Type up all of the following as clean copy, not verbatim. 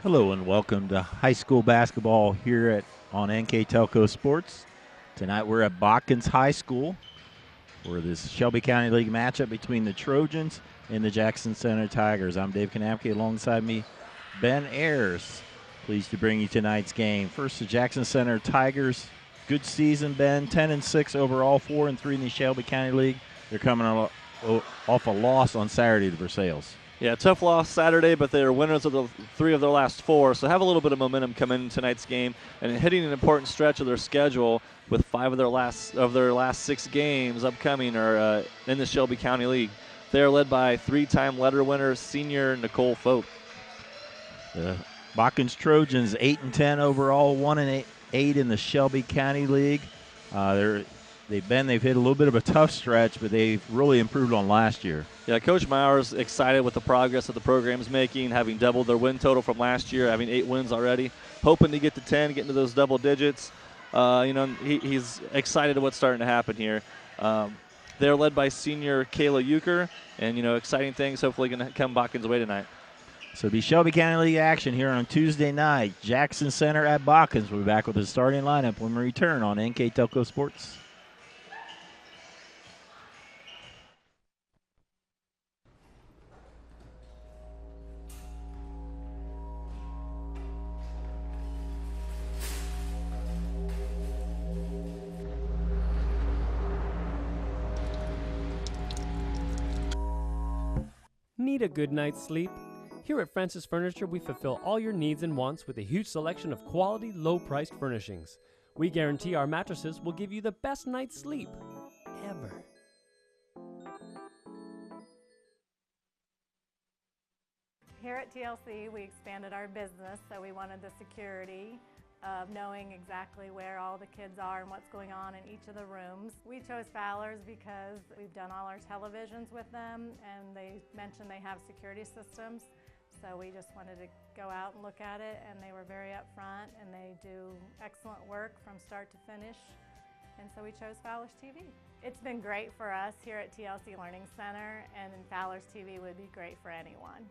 Hello and welcome to high school basketball here on NKTelco Sports. Tonight we're at Botkins High School for this Shelby County League matchup between the Trojans and the Jackson Center Tigers. I'm Dave Kanapke. Alongside me, Ben Ayers. Pleased to bring you tonight's game. First, the Jackson Center Tigers. Good season, Ben. 10-6 overall, 4-3 in the Shelby County League. They're coming off a loss on Saturday to Versailles. Yeah, tough loss Saturday, but they are winners of the 3 of their last 4, so have a little bit of momentum coming in tonight's game and hitting an important stretch of their schedule with 5 of their last 6 games upcoming are in the Shelby County League. They are led by 3-time letter winner senior Nicole Fote. The Botkins Trojans 8-10 overall, 1-8 in the Shelby County League. They've hit a little bit of a tough stretch, but they've really improved on last year. Yeah, Coach Meyer's excited with the progress that the program's making, having doubled their win total from last year, having 8 wins already, hoping to get to 10, get into those double digits. He's excited at what's starting to happen here. They're led by senior Kayla Euchre, and, exciting things hopefully going to come Botkins' way tonight. So the Shelby County League action here on Tuesday night. Jackson Center at Botkins. We'll be back with the starting lineup when we return on NKTelco Sports. Need a good night's sleep? Here at Francis Furniture, we fulfill all your needs and wants with a huge selection of quality, low-priced furnishings. We guarantee our mattresses will give you the best night's sleep ever. Here at TLC, we expanded our business, so we wanted the security of knowing exactly where all the kids are and what's going on in each of the rooms. We chose Fowler's because we've done all our televisions with them, and they mentioned they have security systems. So we just wanted to go out and look at it, and they were very upfront, and they do excellent work from start to finish. And so we chose Fowler's TV. It's been great for us here at TLC Learning Center, and Fowler's TV would be great for anyone.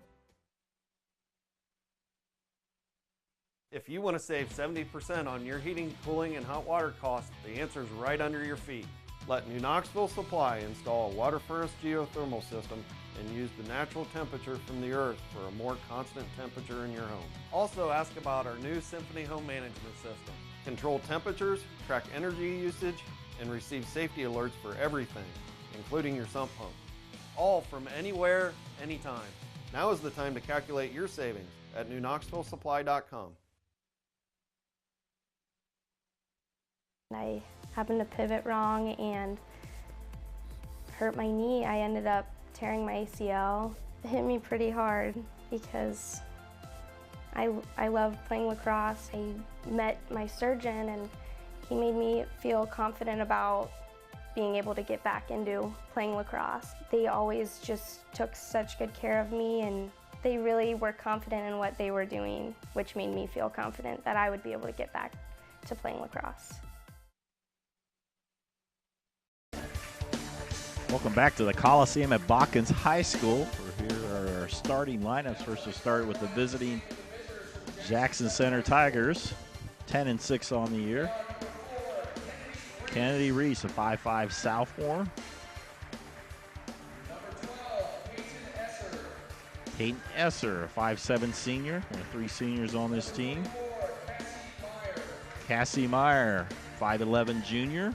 If you want to save 70% on your heating, cooling, and hot water costs, the answer is right under your feet. Let New Knoxville Supply install a water furnace geothermal system and use the natural temperature from the earth for a more constant temperature in your home. Also ask about our new Symphony home management system. Control temperatures, track energy usage, and receive safety alerts for everything, including your sump pump. All from anywhere, anytime. Now is the time to calculate your savings at newknoxvillesupply.com. I happened to pivot wrong and hurt my knee. I ended up tearing my ACL. It hit me pretty hard because I love playing lacrosse. I met my surgeon and he made me feel confident about being able to get back into playing lacrosse. They always just took such good care of me, and they really were confident in what they were doing, which made me feel confident that I would be able to get back to playing lacrosse. Welcome back to the Coliseum at Botkins High School. Here are our starting lineups. First, we'll start with the visiting Jackson Center Tigers, 10-6 on the year. Kennedy Reese, a 5'5" sophomore. Peyton Esser, a 5'7" senior. There are 3 seniors on this team. Cassie Meyer, 5'11" junior.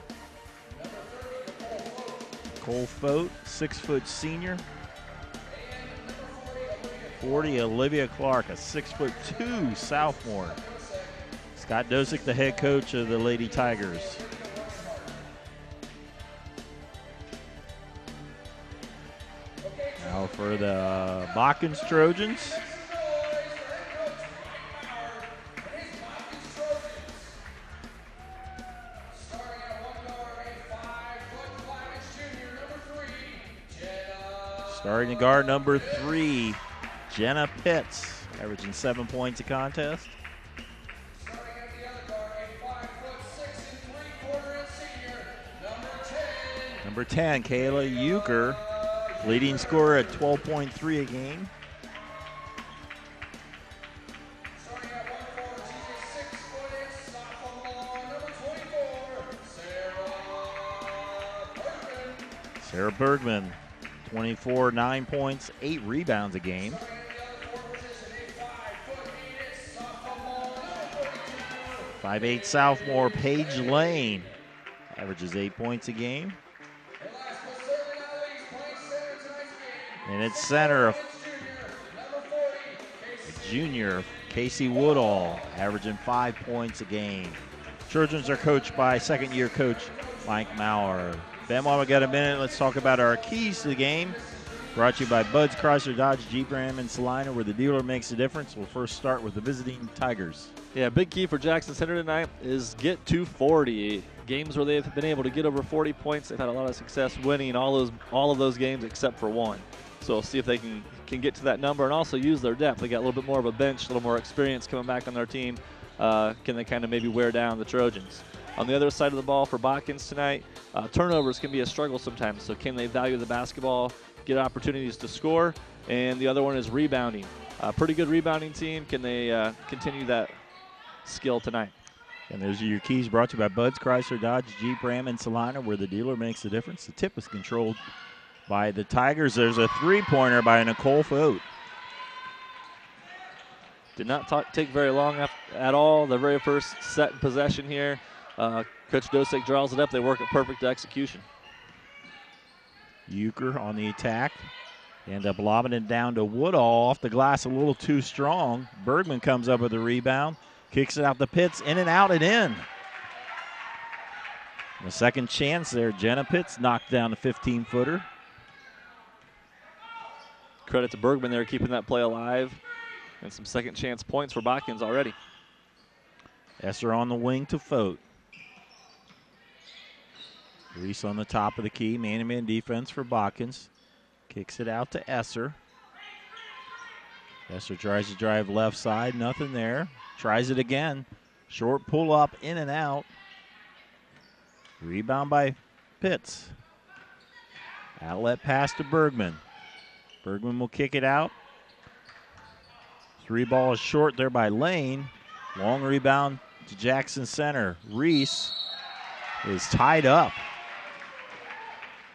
Cole Fote, 6' senior. 40, Olivia Clark, a 6'2" sophomore. Scott Dosick, the head coach of the Lady Tigers. Now for the Botkins Trojans. Starting to guard number 3, Jenna Pitts, averaging 7 points a contest. Number 10, Kayla Euchre, leading scorer at 12.3 a game. Sarah Bergman, 24, 9 points, 8 rebounds a game. 5'8" sophomore Paige Lane averages 8 points a game. And it's center, a junior, Casey Woodall, averaging 5 points a game. Trojans are coached by second-year coach Mike Maurer. Ben, while we got a minute, let's talk about our keys to the game. Brought to you by Bud's Chrysler Dodge Jeep Ram in Salina, where the dealer makes a difference. We'll first start with the visiting Tigers. Yeah, big key for Jackson Center tonight is get to 40. Games where they've been able to get over 40 points, they've had a lot of success winning all of those games except for one. So we'll see if they can get to that number and also use their depth. They got a little bit more of a bench, a little more experience coming back on their team. Can they kind of maybe wear down the Trojans? On the other side of the ball for Botkins tonight, turnovers can be a struggle sometimes. So can they value the basketball, get opportunities to score? And the other one is rebounding. Pretty good rebounding team. Can they continue that skill tonight? And those are your keys, brought to you by Bud's Chrysler Dodge Jeep Ram in Salina, where the dealer makes the difference. The tip is controlled by the Tigers. There's a three-pointer by Nicole Fote. Did not take very long at all. The very first set in possession here. Coach Dosick draws it up. They work it perfect to execution. Euchre on the attack. End up lobbing it down to Woodall. Off the glass a little too strong. Bergman comes up with a rebound. Kicks it out the pits, in and out and in. The second chance there, Jenna Pitts knocked down a 15-footer. Credit to Bergman there, keeping that play alive. And some second chance points for Botkins already. Esser on the wing to Fote. Reese on the top of the key, man-to-man defense for Botkins. Kicks it out to Esser. Esser tries to drive left side, nothing there. Tries it again. Short pull up, in and out. Rebound by Pitts. Outlet pass to Bergman. Bergman will kick it out. Three ball is short there by Lane. Long rebound to Jackson Center. Reese is tied up.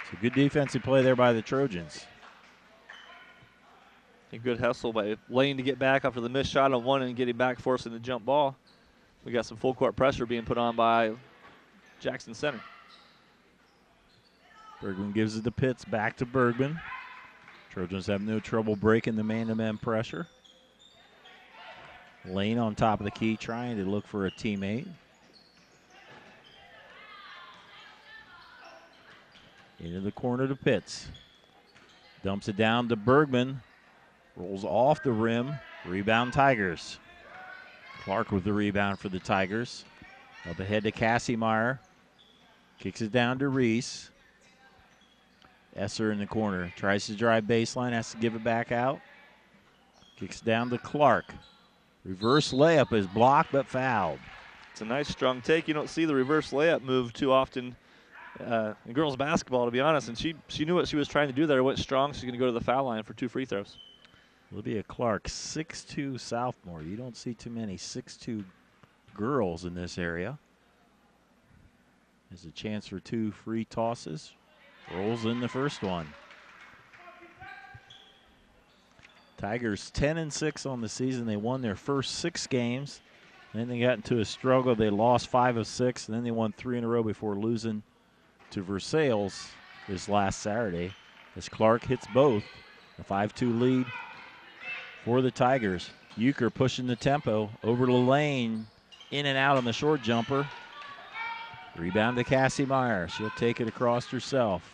It's a good defensive play there by the Trojans. A good hustle by Lane to get back after the missed shot on one and getting back, forcing the jump ball. We got some full court pressure being put on by Jackson Center. Bergman gives it to Pitts, back to Bergman. Trojans have no trouble breaking the man-to-man pressure. Lane on top of the key, trying to look for a teammate. Into the corner to Pitts. Dumps it down to Bergman. Rolls off the rim. Rebound Tigers. Clark with the rebound for the Tigers. Up ahead to Cassie Meyer. Kicks it down to Reese. Esser in the corner. Tries to drive baseline. Has to give it back out. Kicks down to Clark. Reverse layup is blocked but fouled. It's a nice strong take. You don't see the reverse layup move too often in girls basketball, to be honest. And she knew what she was trying to do there. Went strong. She's going to go to the foul line for 2 free throws. Olivia Clark, 6'2" sophomore. You don't see too many 6'2" girls in this area. There's a chance for 2 free tosses. Rolls in the first one. Tigers 10-6 on the season. They won their first 6 games. Then they got into a struggle. They lost 5 of 6, and then they won 3 in a row before losing to Versailles this last Saturday. As Clark hits both. A 5-2 lead for the Tigers. Euchre pushing the tempo over to Lane. In and out on the short jumper. Rebound to Cassie Meyer. She'll take it across herself.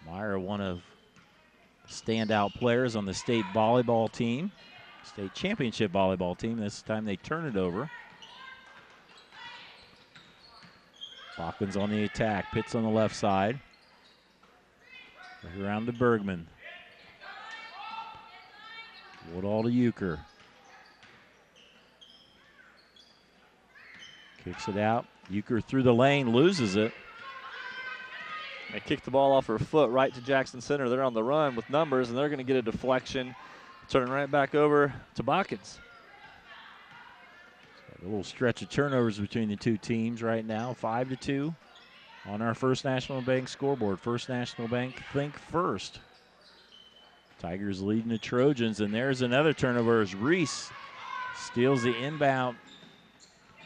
Meyer, one of standout players on the state volleyball team. State championship volleyball team. This time they turn it over. Botkins on the attack. Pitts on the left side. Around to Bergman. Woodall to Euchre. Kicks it out. Euchre through the lane, loses it. They kicked the ball off her foot right to Jackson Center. They're on the run with numbers, and they're going to get a deflection. Turning right back over to Botkins. A little stretch of turnovers between the two teams right now. 5-2 on our First National Bank scoreboard. First National Bank, think first. Tigers leading the Trojans, and there's another turnover as Reese steals the inbound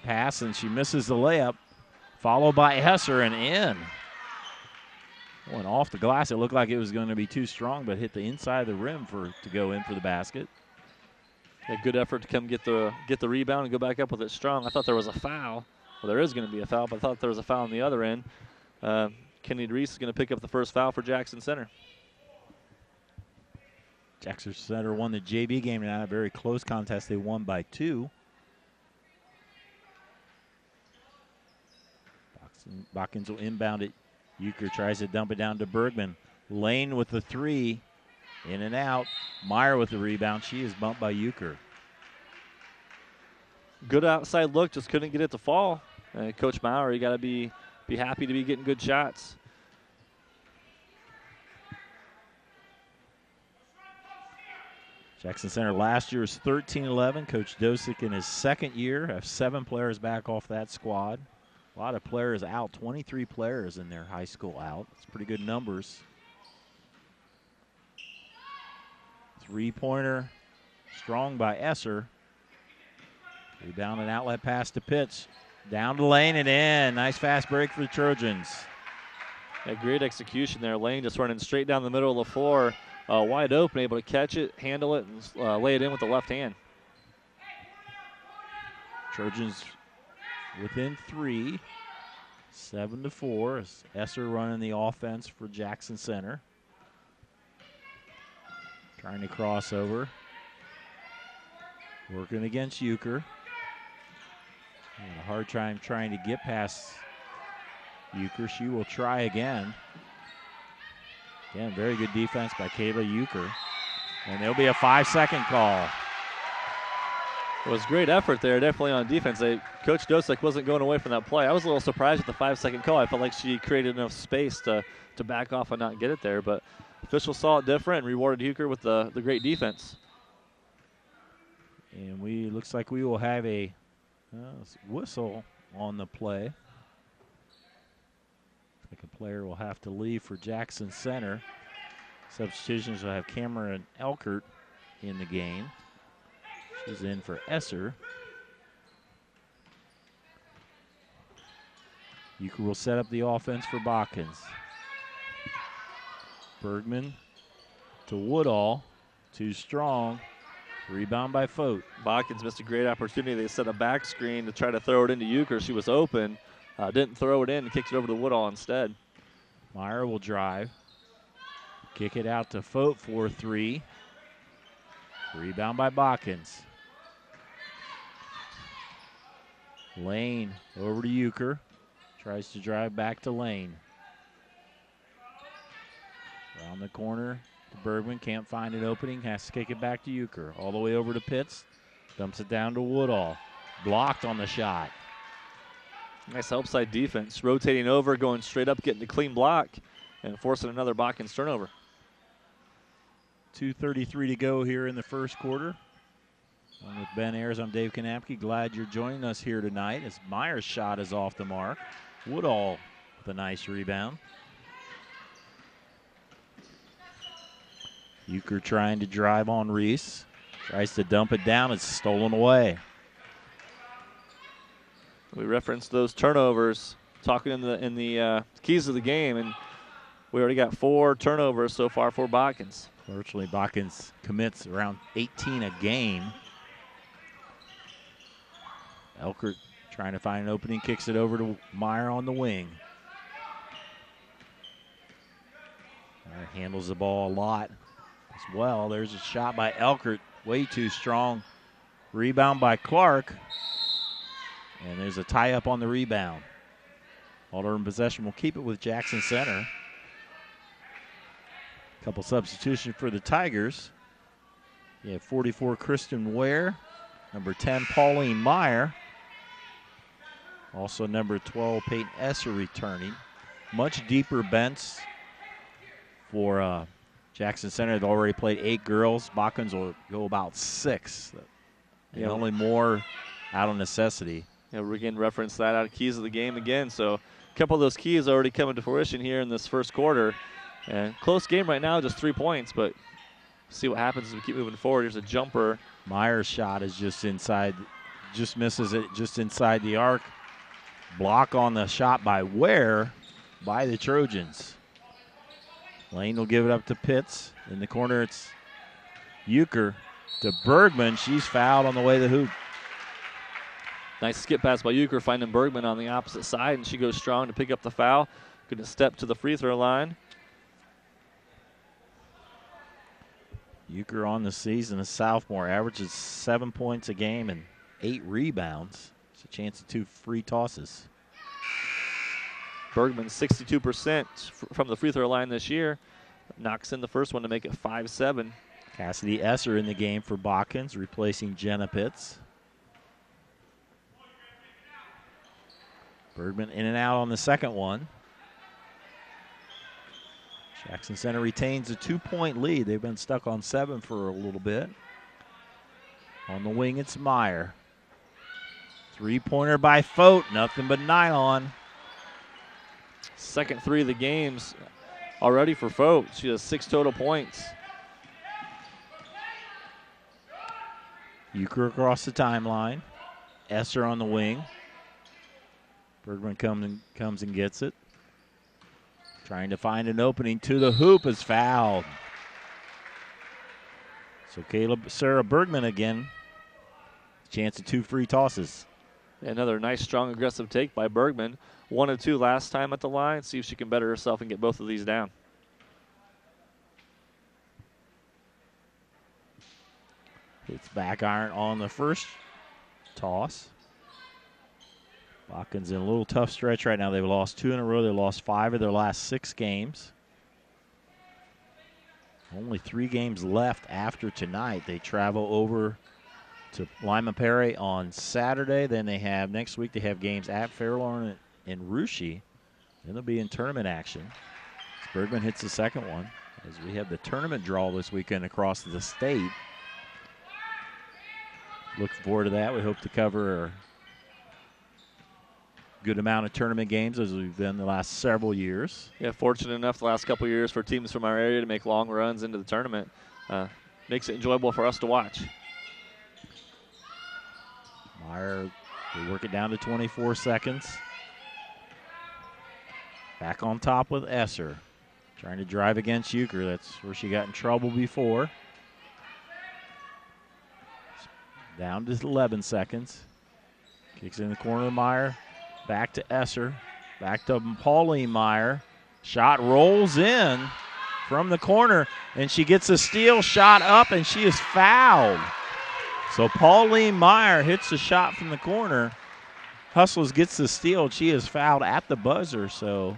pass, and she misses the layup, followed by Hesser and in. Went off the glass. It looked like it was going to be too strong, but hit the inside of the rim to go in for the basket. A good effort to come get the rebound and go back up with it strong. I thought there was a foul. Well, there is going to be a foul, but I thought there was a foul on the other end. Kenny Reese is going to pick up the first foul for Jackson Center. Jackson Center won the JV game tonight. A very close contest. They won by 2. Botkins will inbound it. Euchre tries to dump it down to Bergman. Lane with the 3. In and out. Meyer with the rebound. She is bumped by Euchre. Good outside look, just couldn't get it to fall. Coach Meyer, you got to be happy to be getting good shots. Jackson Center last year was 13-11. Coach Dosick in his second year have 7 players back off that squad. A lot of players out, 23 players in their high school out. It's pretty good numbers. Three-pointer, strong by Esser. Rebound and outlet pass to Pitts. Down to Lane and in. Nice fast break for the Trojans. A great execution there. Lane just running straight down the middle of the floor. Wide open, able to catch it, handle it, and lay it in with the left hand. Trojans within 3, 7-4. As Esser running the offense for Jackson Center. Trying to cross over. Working against Euchre. And a hard time trying to get past Euchre. She will try again. Again, very good defense by Kayla Euchre. And there'll be a 5-second call. It was great effort there, definitely on defense. Coach Dosick wasn't going away from that play. I was a little surprised at the 5-second call. I felt like she created enough space to back off and not get it there. But officials saw it different and rewarded Euchre with the great defense. And looks like we will have a whistle on the play. Like a player will have to leave for Jackson Center. Substitutions will have Cameron Elkert in the game. She's in for Esser. Euchre will set up the offense for Botkins. Bergman to Woodall. Too strong. Rebound by Fote. Botkins missed a great opportunity. They set a back screen to try to throw it into Euchre. She was open. Didn't throw it in and kicked it over to Woodall instead. Meyer will drive. Kick it out to Fote for 3. Rebound by Botkins. Lane over to Euchre. Tries to drive back to Lane. Around the corner to Bergman. Can't find an opening. Has to kick it back to Euchre. All the way over to Pitts. Dumps it down to Woodall. Blocked on the shot. Nice outside defense. Rotating over, going straight up, getting a clean block, and forcing another Botkins turnover. 2:33 to go here in the first quarter. I'm with Ben Ayers. I'm Dave Kanapke. Glad you're joining us here tonight as Meyer's shot is off the mark. Woodall with a nice rebound. Euchre trying to drive on Reese. Tries to dump it down. It's stolen away. We referenced those turnovers, talking in the keys of the game, and we already got 4 turnovers so far for Botkins. Fortunately, Botkins commits around 18 a game. Elkert trying to find an opening, kicks it over to Meyer on the wing. Meyer handles the ball a lot as well. There's a shot by Elkert, way too strong. Rebound by Clark. And there's a tie-up on the rebound. Alder in possession will keep it with Jackson Center. Couple substitutions for the Tigers. You have 44 Kristen Ware, number 10 Pauline Meyer. Also number 12 Peyton Esser returning. Much deeper bench for Jackson Center. They've already played 8 girls. Botkins will go about 6. And only more out of necessity. Yeah, we again reference that out of keys of the game again. So A couple of those keys already coming to fruition here in this first quarter. And close game right now, just 3 points, but see what happens as we keep moving forward. Here's a jumper. Meyer's shot is just inside, just misses it just inside the arc. Block on the shot by Ware by the Trojans. Lane will give it up to Pitts. In the corner, it's Euchre to Bergman. She's fouled on the way to the hoop. Nice skip pass by Euchre, finding Bergman on the opposite side, and she goes strong to pick up the foul. Going to step to the free throw line. Euchre on the season, a sophomore, averages 7 points a game and 8 rebounds. It's a chance of 2 free tosses. Bergman 62% from the free throw line this year. Knocks in the first one to make it 5-7. Cassidy Esser in the game for Botkins, replacing Jenna Pitts. Bergman in and out on the second one. Jackson Center retains a 2-point lead. They've been stuck on 7 for a little bit. On the wing, it's Meyer. 3-pointer by Fote, nothing but nylon. Second 3 of the games already for Fote. She has 6 total points. Euchre across the timeline. Esser on the wing. Bergman comes and gets it. Trying to find an opening to the hoop, is fouled. So Sarah Bergman again. Chance of 2 free tosses. Another nice, strong, aggressive take by Bergman. 1 of 2 last time at the line. See if she can better herself and get both of these down. It's back iron on the first toss. Botkins in a little tough stretch right now. They've lost 2 in a row. They lost 5 of their last 6 games. Only 3 games left after tonight. They travel over to Lima Perry on Saturday. Then they have, next week, they have games at Fairlawn and Russia. Then they'll be in tournament action. Bergman hits the second one as we have the tournament draw this weekend across the state. Looking forward to that. We hope to cover a good amount of tournament games as we've done the last several years. Yeah, fortunate enough the last couple of years for teams from our area to make long runs into the tournament. Makes it enjoyable for us to watch. Meyer, they work it down to 24 seconds. Back on top with Esser. Trying to drive against Euchre. That's where she got in trouble before. Down to 11 seconds. Kicks in the corner of Meyer. Back to Esser. Back to Pauline Meyer. Shot rolls in from the corner, and she gets a steal, shot up, and she is fouled. So Pauline Meyer hits a shot from the corner. Hustles gets the steal. She is fouled at the buzzer, so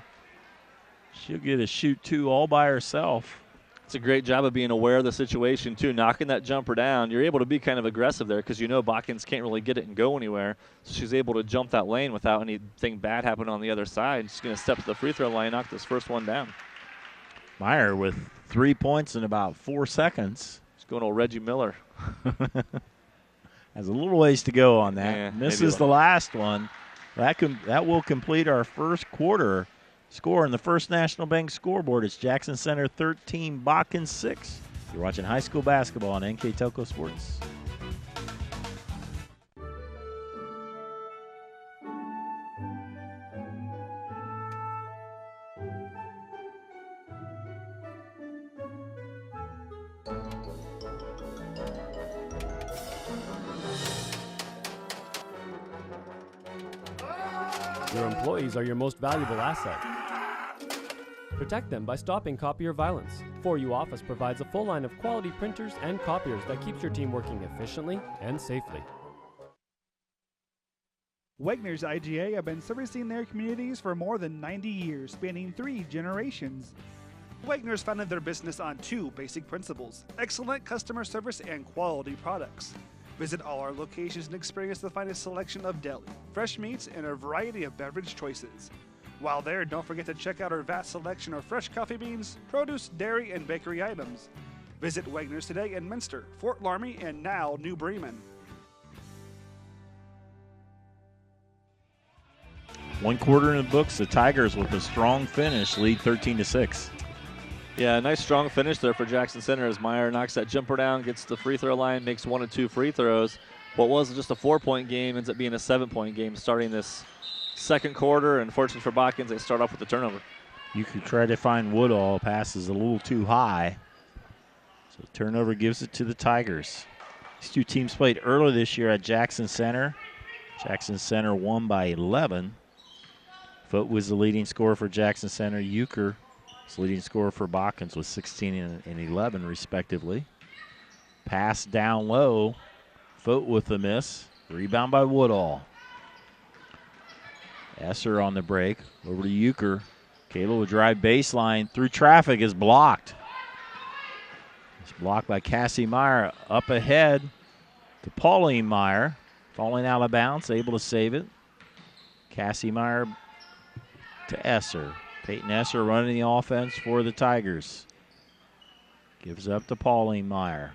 she'll get a shoot 2 all by herself. It's a great job of being aware of the situation, too. Knocking that jumper down, you're able to be kind of aggressive there because you know Botkins can't really get it and go anywhere. So she's able to jump that lane without anything bad happening on the other side. She's going to step to the free throw line, knock this first one down. Meyer with 3 points in about 4 seconds. She's going to Reggie Miller. Has a little ways to go on that. Yeah, misses the last one. That will complete our first quarter. Score in the First National Bank scoreboard. It's Jackson Center 13, Botkins 6. You're watching high school basketball on NKTelco Sports. Your employees are your most valuable asset. Protect them by stopping copier violence. 4U Office provides a full line of quality printers and copiers that keeps your team working efficiently and safely. Wegner's IGA have been servicing their communities for more than 90 years, spanning 3 generations. Wegner's founded their business on 2 basic principles: excellent customer service and quality products. Visit all our locations and experience the finest selection of deli, fresh meats, and a variety of beverage choices. While there, don't forget to check out our vast selection of fresh coffee beans, produce, dairy, and bakery items. Visit Wegner's today in Minster, Fort Laramie, and now New Bremen. 1 quarter in the books. The Tigers with a strong finish lead 13-6. Yeah, nice strong finish there for Jackson Center as Meyer knocks that jumper down, gets to the free throw line, makes 1 and 2 free throws. What was just a 4-point game ends up being a 7-point game starting this second quarter. And fortunately for Botkins, they start off with the turnover. You could try to find Woodall. Pass is a little too high. So turnover gives it to the Tigers. These two teams played earlier this year at Jackson Center. Jackson Center won by 11. Foot was the leading scorer for Jackson Center. Euchre was leading scorer for Botkins with 16 and 11 respectively. Pass down low. Foot with the miss. Rebound by Woodall. Esser on the break. Over to Euchre. Cable will drive baseline through traffic, is blocked. It's blocked by Cassie Meyer. Up ahead to Pauline Meyer. Falling out of bounds, able to save it. Cassie Meyer to Esser. Peyton Esser running the offense for the Tigers. Gives up to Pauline Meyer.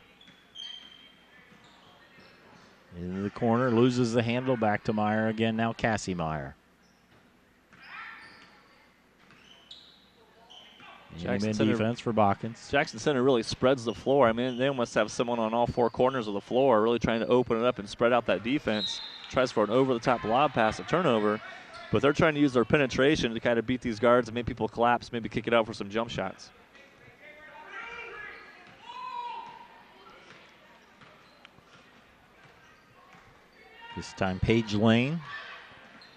Into the corner, loses the handle, back to Meyer again, now Cassie Meyer. Jackson Man Center, defense for Botkins. Jackson Center really spreads the floor. I mean, they almost have someone on all 4 corners of the floor really trying to open it up and spread out that defense. Tries for an over-the-top lob pass, a turnover, but they're trying to use their penetration to kind of beat these guards and make people collapse, maybe kick it out for some jump shots. This time Paige Lane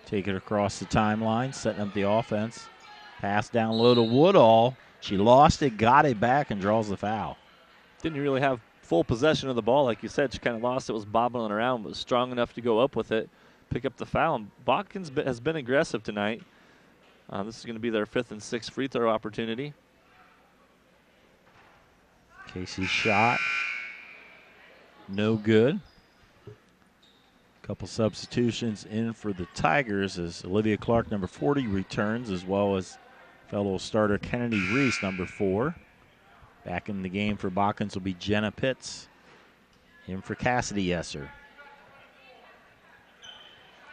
take it across the timeline, setting up the offense. Pass down low to Woodall. She lost it, got it back, and draws the foul. Didn't really have full possession of the ball, like you said. She kind of lost it, was bobbling around, but was strong enough to go up with it, pick up the foul. And Botkins has been aggressive tonight. This is going to be their 5th and 6th free throw opportunity. Casey's shot, no good. Couple substitutions in for the Tigers as Olivia Clark, number 40, returns, as well as fellow starter Kennedy Reese, number 4. Back in the game for Botkins will be Jenna Pitts. In for Cassidy Esser.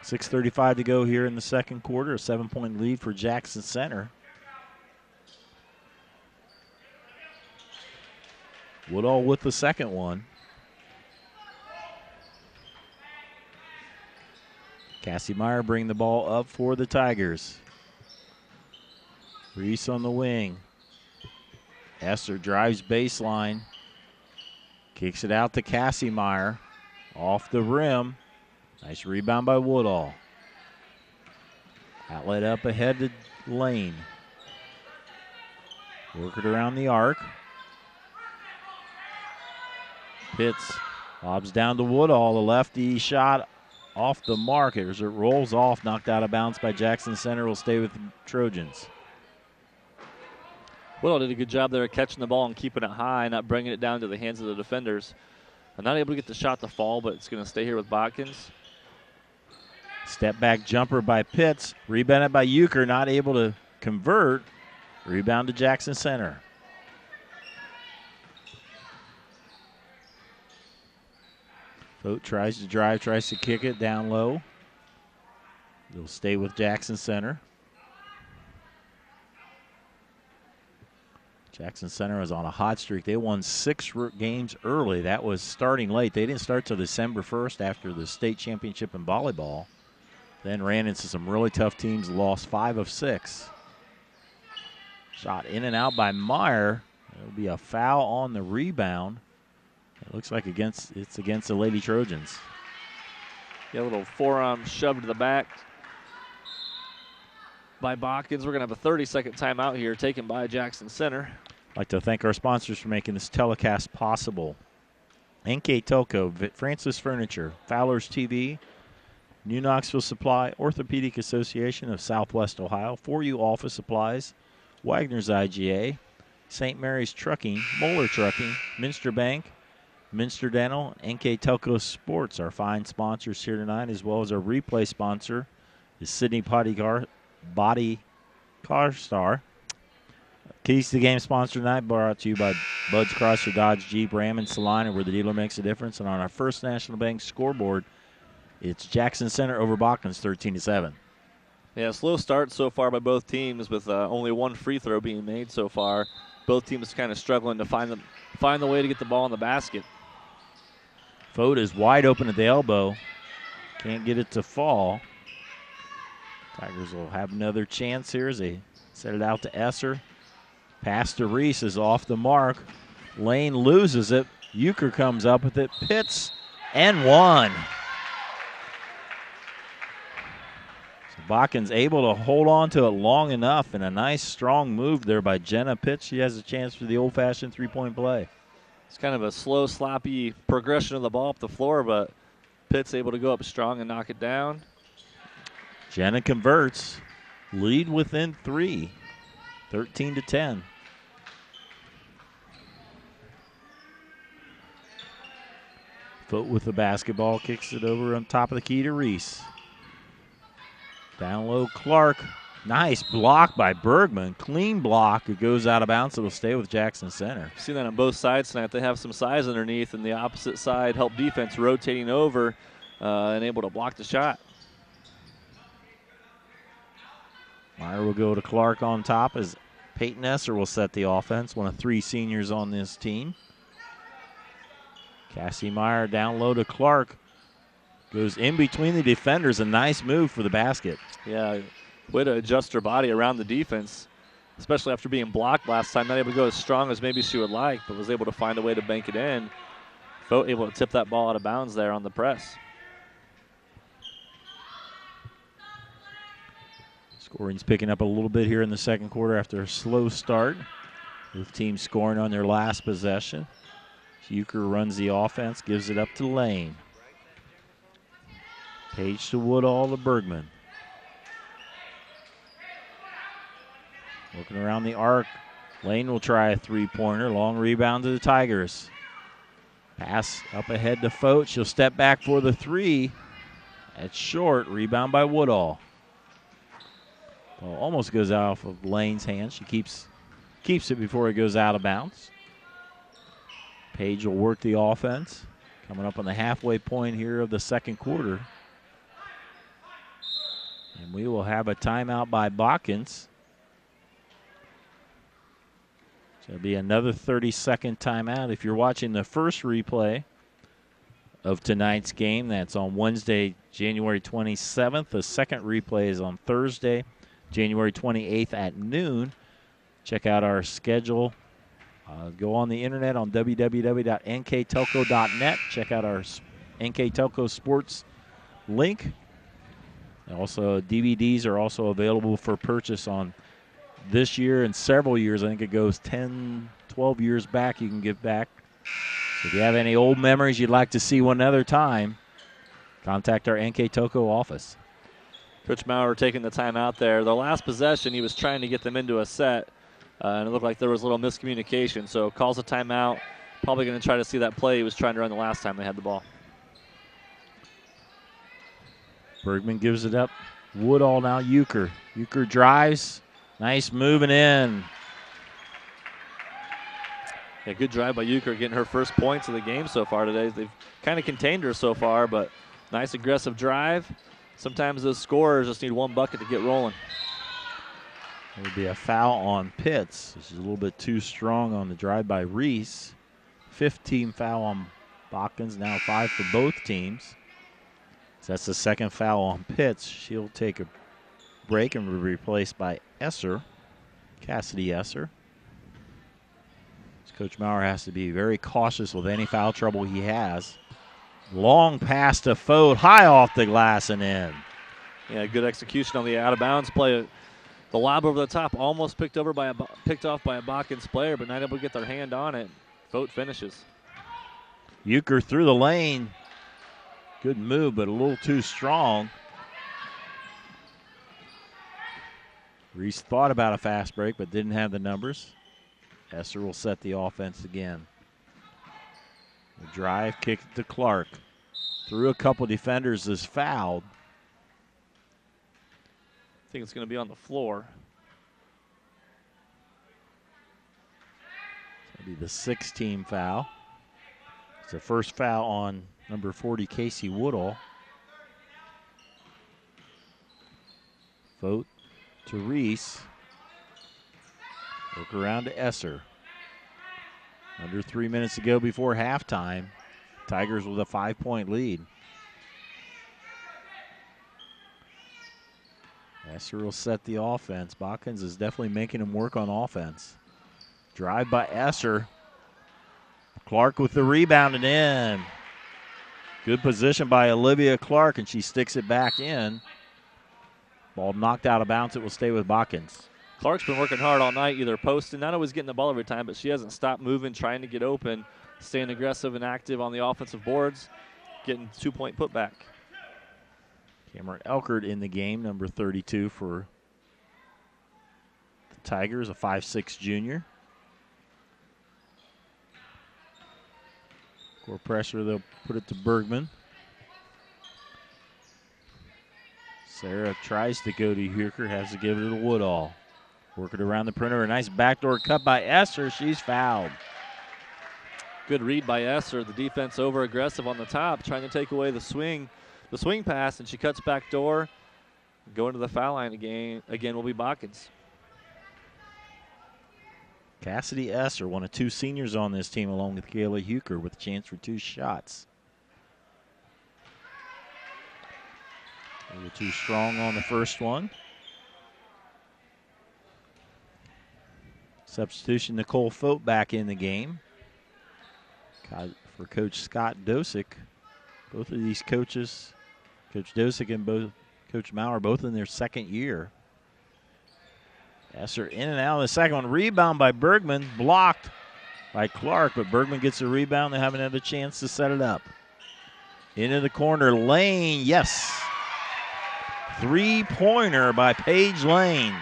6:35 to go here in the second quarter. A 7-point lead for Jackson Center. Woodall with the second one. Cassie Meyer bring the ball up for the Tigers. Reese on the wing. Esser drives baseline. Kicks it out to Cassie Meyer. Off the rim. Nice rebound by Woodall. Outlet up ahead to Lane. Work it around the arc. Pitts lobs down to Woodall. The lefty shot off the mark as it rolls off, knocked out of bounds by Jackson Center. Will stay with the Trojans. Woodall did a good job there catching the ball and keeping it high, not bringing it down to the hands of the defenders. I'm not able to get the shot to fall, but it's going to stay here with Botkins. Step back jumper by Pitts. Rebounded by Euchre, not able to convert. Rebound to Jackson Center. Vogt tries to drive, tries to kick it down low. It'll stay with Jackson Center. Jackson Center is on a hot streak. They won 6 games early. That was starting late. They didn't start till December 1st after the state championship in volleyball. Then ran into some really tough teams, lost 5 of 6. Shot in and out by Meyer. There'll be a foul on the rebound. It looks like it's against the Lady Trojans. Yeah, a little forearm shoved to the back by Botkins. We're going to have a 30-second timeout here taken by Jackson Center. I'd like to thank our sponsors for making this telecast possible. NKTelco, Francis Furniture, Fowler's TV, New Knoxville Supply, Orthopedic Association of Southwest Ohio, For You Office Supplies, Wagner's IGA, St. Mary's Trucking, Moeller Trucking, Minster Bank, Minster Dental, NKTelco Sports, our fine sponsors here tonight, as well as our replay sponsor, the Sydney Body Car Star. Keys to the Game sponsor tonight brought to you by Bud's Chrysler Dodge Jeep Ram and Salina, where the dealer makes a difference. And on our First National Bank scoreboard, it's Jackson Center over Botkins 13-7. Yeah, slow start so far by both teams with only one free throw being made so far. Both teams kind of struggling to find the way to get the ball in the basket. Fote is wide open at the elbow. Can't get it to fall. Tigers will have another chance here as they set it out to Esser. Pass to Reese is off the mark. Lane loses it. Euchre comes up with it. Pitts and one. So Botkins able to hold on to it long enough, and a nice strong move there by Jenna Pitts. She has a chance for the old-fashioned three-point play. It's kind of a slow, sloppy progression of the ball up the floor, but Pitts able to go up strong and knock it down. Jenna converts. Lead within 3, 13-10. Fote with the basketball, kicks it over on top of the key to Reese. Down low, Clark. Nice block by Bergman. Clean block. It goes out of bounds. It'll stay with Jackson Center. Seen that on both sides tonight. They have some size underneath, and the opposite side help defense rotating over and able to block the shot. Meyer will go to Clark on top as Peyton Esser will set the offense, one of 3 seniors on this team. Cassie Meyer down low to Clark. Goes in between the defenders. A nice move for the basket. Yeah, way to adjust her body around the defense, especially after being blocked last time. Not able to go as strong as maybe she would like, but was able to find a way to bank it in. Fote able to tip that ball out of bounds there on the press. Scoring's picking up a little bit here in the second quarter after a slow start. Both teams scoring on their last possession. Euchre runs the offense, gives it up to Lane. Page to Woodall to Bergman. Looking around the arc. Lane will try a three-pointer. Long rebound to the Tigers. Pass up ahead to Fote. She'll step back for the 3. That's short. Rebound by Woodall. Ball almost goes off of Lane's hand. She keeps it before it goes out of bounds. Page will work the offense. Coming up on the halfway point here of the second quarter. And we will have a timeout by Botkins. So it'll be another 30-second timeout. If you're watching the first replay of tonight's game, that's on Wednesday, January 27th. The second replay is on Thursday, January 28th at noon. Check out our schedule. Go on the internet on www.nktelco.net. Check out our NKTelco Sports link. Also, DVDs are also available for purchase on this year and several years. I think it goes 10, 12 years back you can give back. So if you have any old memories you'd like to see one other time, contact our NKTelco office. Coach Maurer taking the time out there. The last possession, he was trying to get them into a set, and it looked like there was a little miscommunication. So calls a timeout. Probably going to try to see that play he was trying to run the last time they had the ball. Bergman gives it up. Woodall now, Euchre. Euchre drives. Nice moving in. Yeah, good drive by Euchre, getting her first points of the game so far today. They've kind of contained her so far, but nice aggressive drive. Sometimes those scorers just need one bucket to get rolling. There will be a foul on Pitts. This is a little bit too strong on the drive by Reese. 15 foul on Botkins, now 5 for both teams. So that's the second foul on Pitts. She'll take a break and be replaced by Esser, Cassidy Esser. Coach Maurer has to be very cautious with any foul trouble he has. Long pass to Fote, high off the glass and in. Yeah, good execution on the out-of-bounds play. The lob over the top almost picked off by a Botkins player, but not able to get their hand on it. Fote finishes. Euchre through the lane. Good move, but a little too strong. Reese thought about a fast break, but didn't have the numbers. Esser will set the offense again. The drive, kick to Clark. Through a couple defenders, is fouled. I think it's going to be on the floor. That'll be the 6th-team foul. It's the first foul on number 40, Casey Woodall. Vote to Reese. Work around to Esser. Under 3 minutes to go before halftime. Tigers with a 5-point lead. Esser will set the offense. Botkins is definitely making him work on offense. Drive by Esser. Clark with the rebound and in. Good position by Olivia Clark, and she sticks it back in. Ball knocked out of bounds. It will stay with Botkins. Clark's been working hard all night, either posting, not always getting the ball every time, but she hasn't stopped moving, trying to get open, staying aggressive and active on the offensive boards, getting 2-point putback. Cameron Elkert in the game, number 32 for the Tigers, a 5'6" junior. Core pressure, they'll put it to Bergman. Sarah tries to go to Hueker, has to give it to Woodall. Work it around the perimeter. A nice backdoor cut by Esser. She's fouled. Good read by Esser. The defense over aggressive on the top, trying to take away the swing pass, and she cuts back door. Going to the foul line again will be Botkins. Cassidy Esser, one of 2 seniors on this team, along with Kayla Hueker, with a chance for 2 shots. They were too strong on the first one. Substitution, Nicole Fote back in the game for Coach Scott Dosick. Both of these coaches, Coach Dosick and Coach Maurer, both in their second year. Esser in and out of the second one. Rebound by Bergman, blocked by Clark, but Bergman gets a rebound. They haven't had a chance to set it up. Into the corner, Lane, yes. 3-pointer by Paige Lane.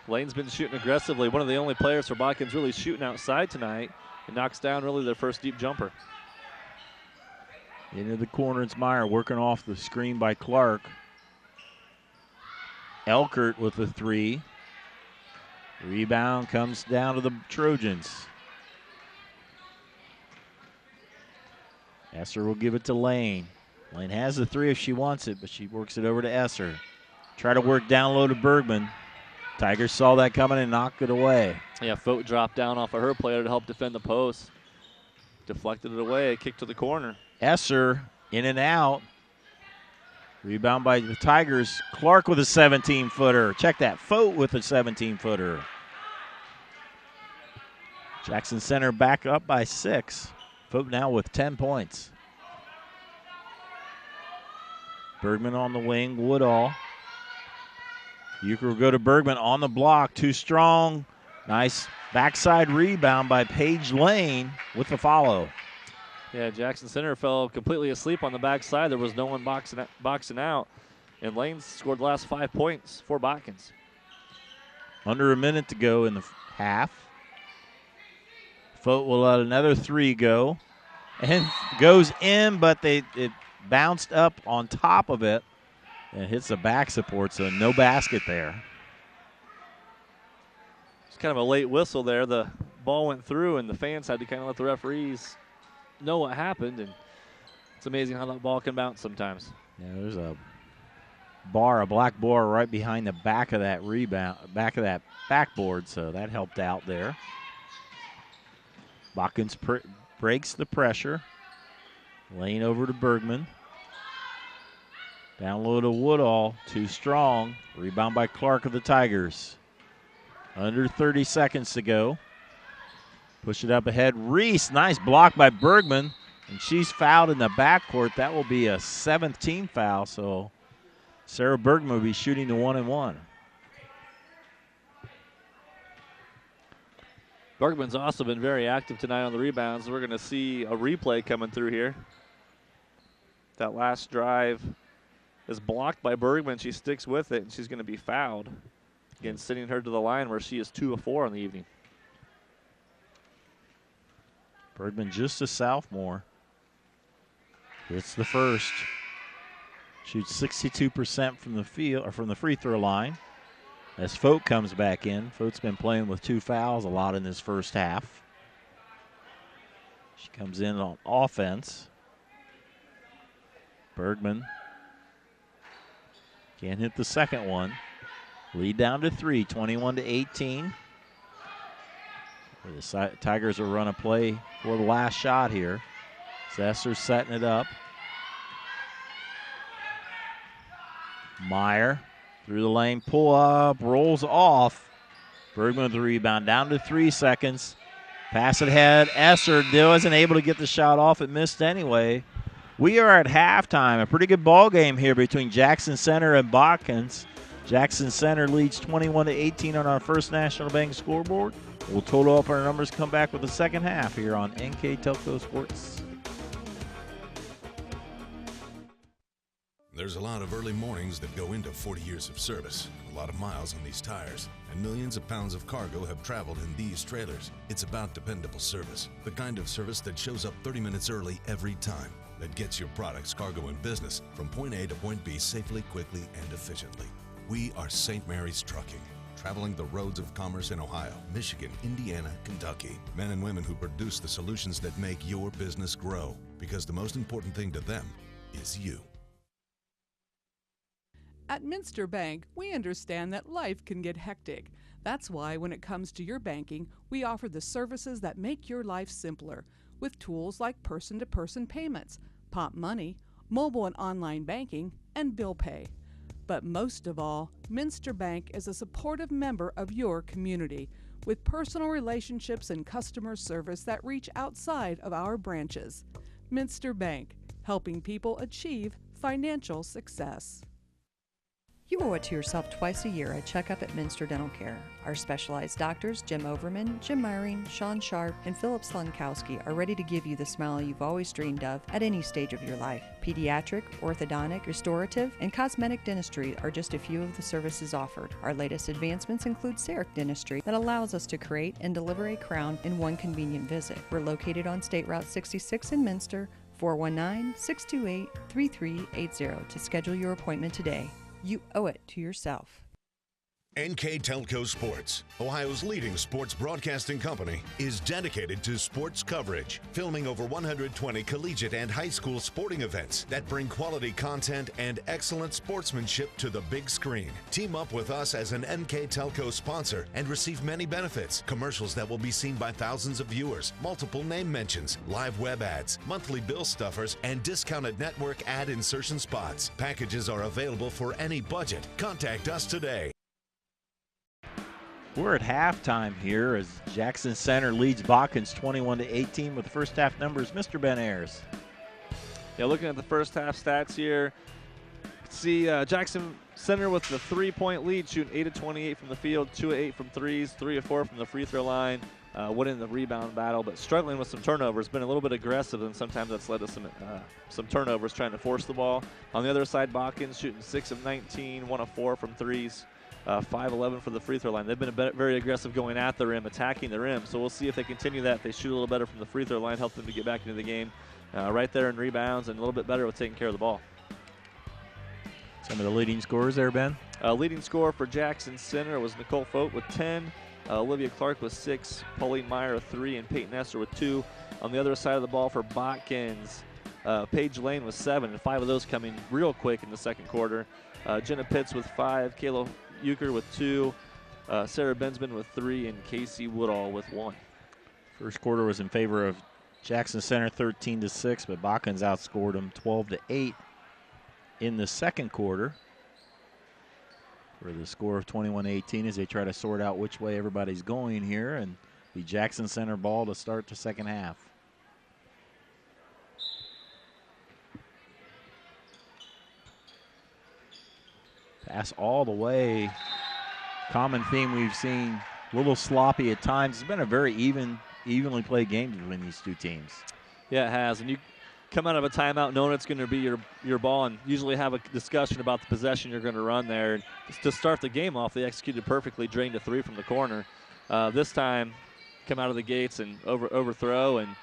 Lane's been shooting aggressively. One of the only players for Botkins really shooting outside tonight. It knocks down really their first deep jumper. Into the corner, it's Meyer working off the screen by Clark. Elkert with the 3. Rebound comes down to the Trojans. Esser will give it to Lane. Lane has the 3 if she wants it, but she works it over to Esser. Try to work down low to Bergman. Tigers saw that coming and knocked it away. Yeah, Fote dropped down off of her player to help defend the post. Deflected it away, kick to the corner. Esser in and out. Rebound by the Tigers. Clark with a 17-footer. Check that, Fote with a 17-footer. Jackson Center back up by 6. Fote now with 10 points. Bergman on the wing, Woodall. Euchre will go to Bergman on the block, too strong. Nice backside rebound by Paige Lane with the follow. Yeah, Jackson Center fell completely asleep on the backside. There was no one boxing out. And Lane scored the last 5 points for Botkins. Under a minute to go in the half. Fote will let another 3 go. And goes in, but it bounced up on top of it. And hits the back support, so no basket there. It's kind of a late whistle there. The ball went through, and the fans had to kind of let the referees know what happened. And it's amazing how that ball can bounce sometimes. Yeah, there's a black bar right behind the back of that back of that backboard, so that helped out there. Botkins breaks the pressure. Lane over to Bergman. Down low to Woodall, too strong. Rebound by Clark of the Tigers. Under 30 seconds to go. Push it up ahead. Reese, nice block by Bergman. And she's fouled in the backcourt. That will be a 7th team foul, so Sarah Bergman will be shooting the 1-and-1. Bergman's also been very active tonight on the rebounds. We're going to see a replay coming through here. That last drive is blocked by Bergman. She sticks with it, and she's going to be fouled. Again, sending her to the line where she is 2 of 4 on the evening. Bergman just a sophomore. Hits the first. Shoots 62% from the field or from the free throw line. As Fote comes back in, Fote's been playing with 2 fouls a lot in this first half. She comes in on offense. Bergman Can't hit the second one. Lead down to 3, 21-18. The Tigers will run a play for the last shot here. Esser setting it up. Meyer through the lane, pull up, rolls off. Bergman with the rebound, down to 3 seconds. Pass it ahead. Esser wasn't able to get the shot off. It missed anyway. We are at halftime. A pretty good ball game here between Jackson Center and Botkins. Jackson Center leads 21-18 on our First National Bank scoreboard. We'll total up our numbers, come back with the second half here on NKTelco Sports. There's a lot of early mornings that go into 40 years of service, a lot of miles on these tires, and millions of pounds of cargo have traveled in these trailers. It's about dependable service, the kind of service that shows up 30 minutes early every time, that gets your products, cargo, and business from point A to point B safely, quickly, and efficiently. We are St. Mary's Trucking, traveling the roads of commerce in Ohio, Michigan, Indiana, Kentucky. Men and women who produce the solutions that make your business grow, because the most important thing to them is you. At Minster Bank, we understand that life can get hectic. That's why when it comes to your banking, we offer the services that make your life simpler, with tools like person-to-person payments, Pop Money, mobile and online banking, and bill pay. But most of all, Minster Bank is a supportive member of your community, with personal relationships and customer service that reach outside of our branches. Minster Bank, helping people achieve financial success. You owe it to yourself twice a year a checkup at Minster Dental Care. Our specialized doctors, Jim Overman, Jim Myring, Sean Sharp, and Philip Slunkowski, are ready to give you the smile you've always dreamed of at any stage of your life. Pediatric, orthodontic, restorative, and cosmetic dentistry are just a few of the services offered. Our latest advancements include CEREC dentistry that allows us to create and deliver a crown in one convenient visit. We're located on State Route 66 in Minster, 419-628-3380 to schedule your appointment today. You owe it to yourself. NKTelco Sports, Ohio's leading sports broadcasting company, is dedicated to sports coverage, filming over 120 collegiate and high school sporting events that bring quality content and excellent sportsmanship to the big screen. Team up with us as an NKTelco sponsor and receive many benefits: commercials that will be seen by thousands of viewers, multiple name mentions, live web ads, monthly bill stuffers, and discounted network ad insertion spots. Packages are available for any budget. Contact us today. We're at halftime here as Jackson Center leads Botkins 21-18 with the first half numbers. Mr. Ben Ayers. Yeah, looking at the first half stats here, see Jackson Center with the 3-point lead, shooting 8 of 28 from the field, 2 of 8 from threes, 3 of 4 from the free throw line, winning the rebound battle, but struggling with some turnovers. Been a little bit aggressive, and sometimes that's led to some turnovers trying to force the ball. On the other side, Botkins shooting 6 of 19, 1 of 4 from threes. 5-11 for the free throw line. They've been very aggressive going at the rim, attacking the rim. So we'll see if they continue that. If they shoot a little better from the free throw line, help them to get back into the game. Right there in rebounds and a little bit better with taking care of the ball. Some of the leading scorers there, Ben? Leading scorer for Jackson Center was Nicole Fote with 10. Olivia Clark with 6. Pauline Meyer with 3. And Peyton Esser with 2. On the other side of the ball for Botkins, Paige Lane with 7. And 5 of those coming real quick in the second quarter. Jenna Pitts with 5. Kayla Euchre with 2, Sarah Bensman with 3, and Casey Woodall with 1. First quarter was in favor of Jackson Center 13-6, but Botkins outscored them 12-8 in the second quarter. For the score of 21-18 as they try to sort out which way everybody's going here, and the Jackson Center ball to start the second half. Pass all the way. Common theme we've seen, a little sloppy at times. It's been a very evenly played game between these two teams. Yeah, it has. And you come out of a timeout knowing it's going to be your ball and usually have a discussion about the possession you're going to run there. And to start the game off, they executed perfectly, drained a 3 from the corner. This time, come out of the gates and overthrow and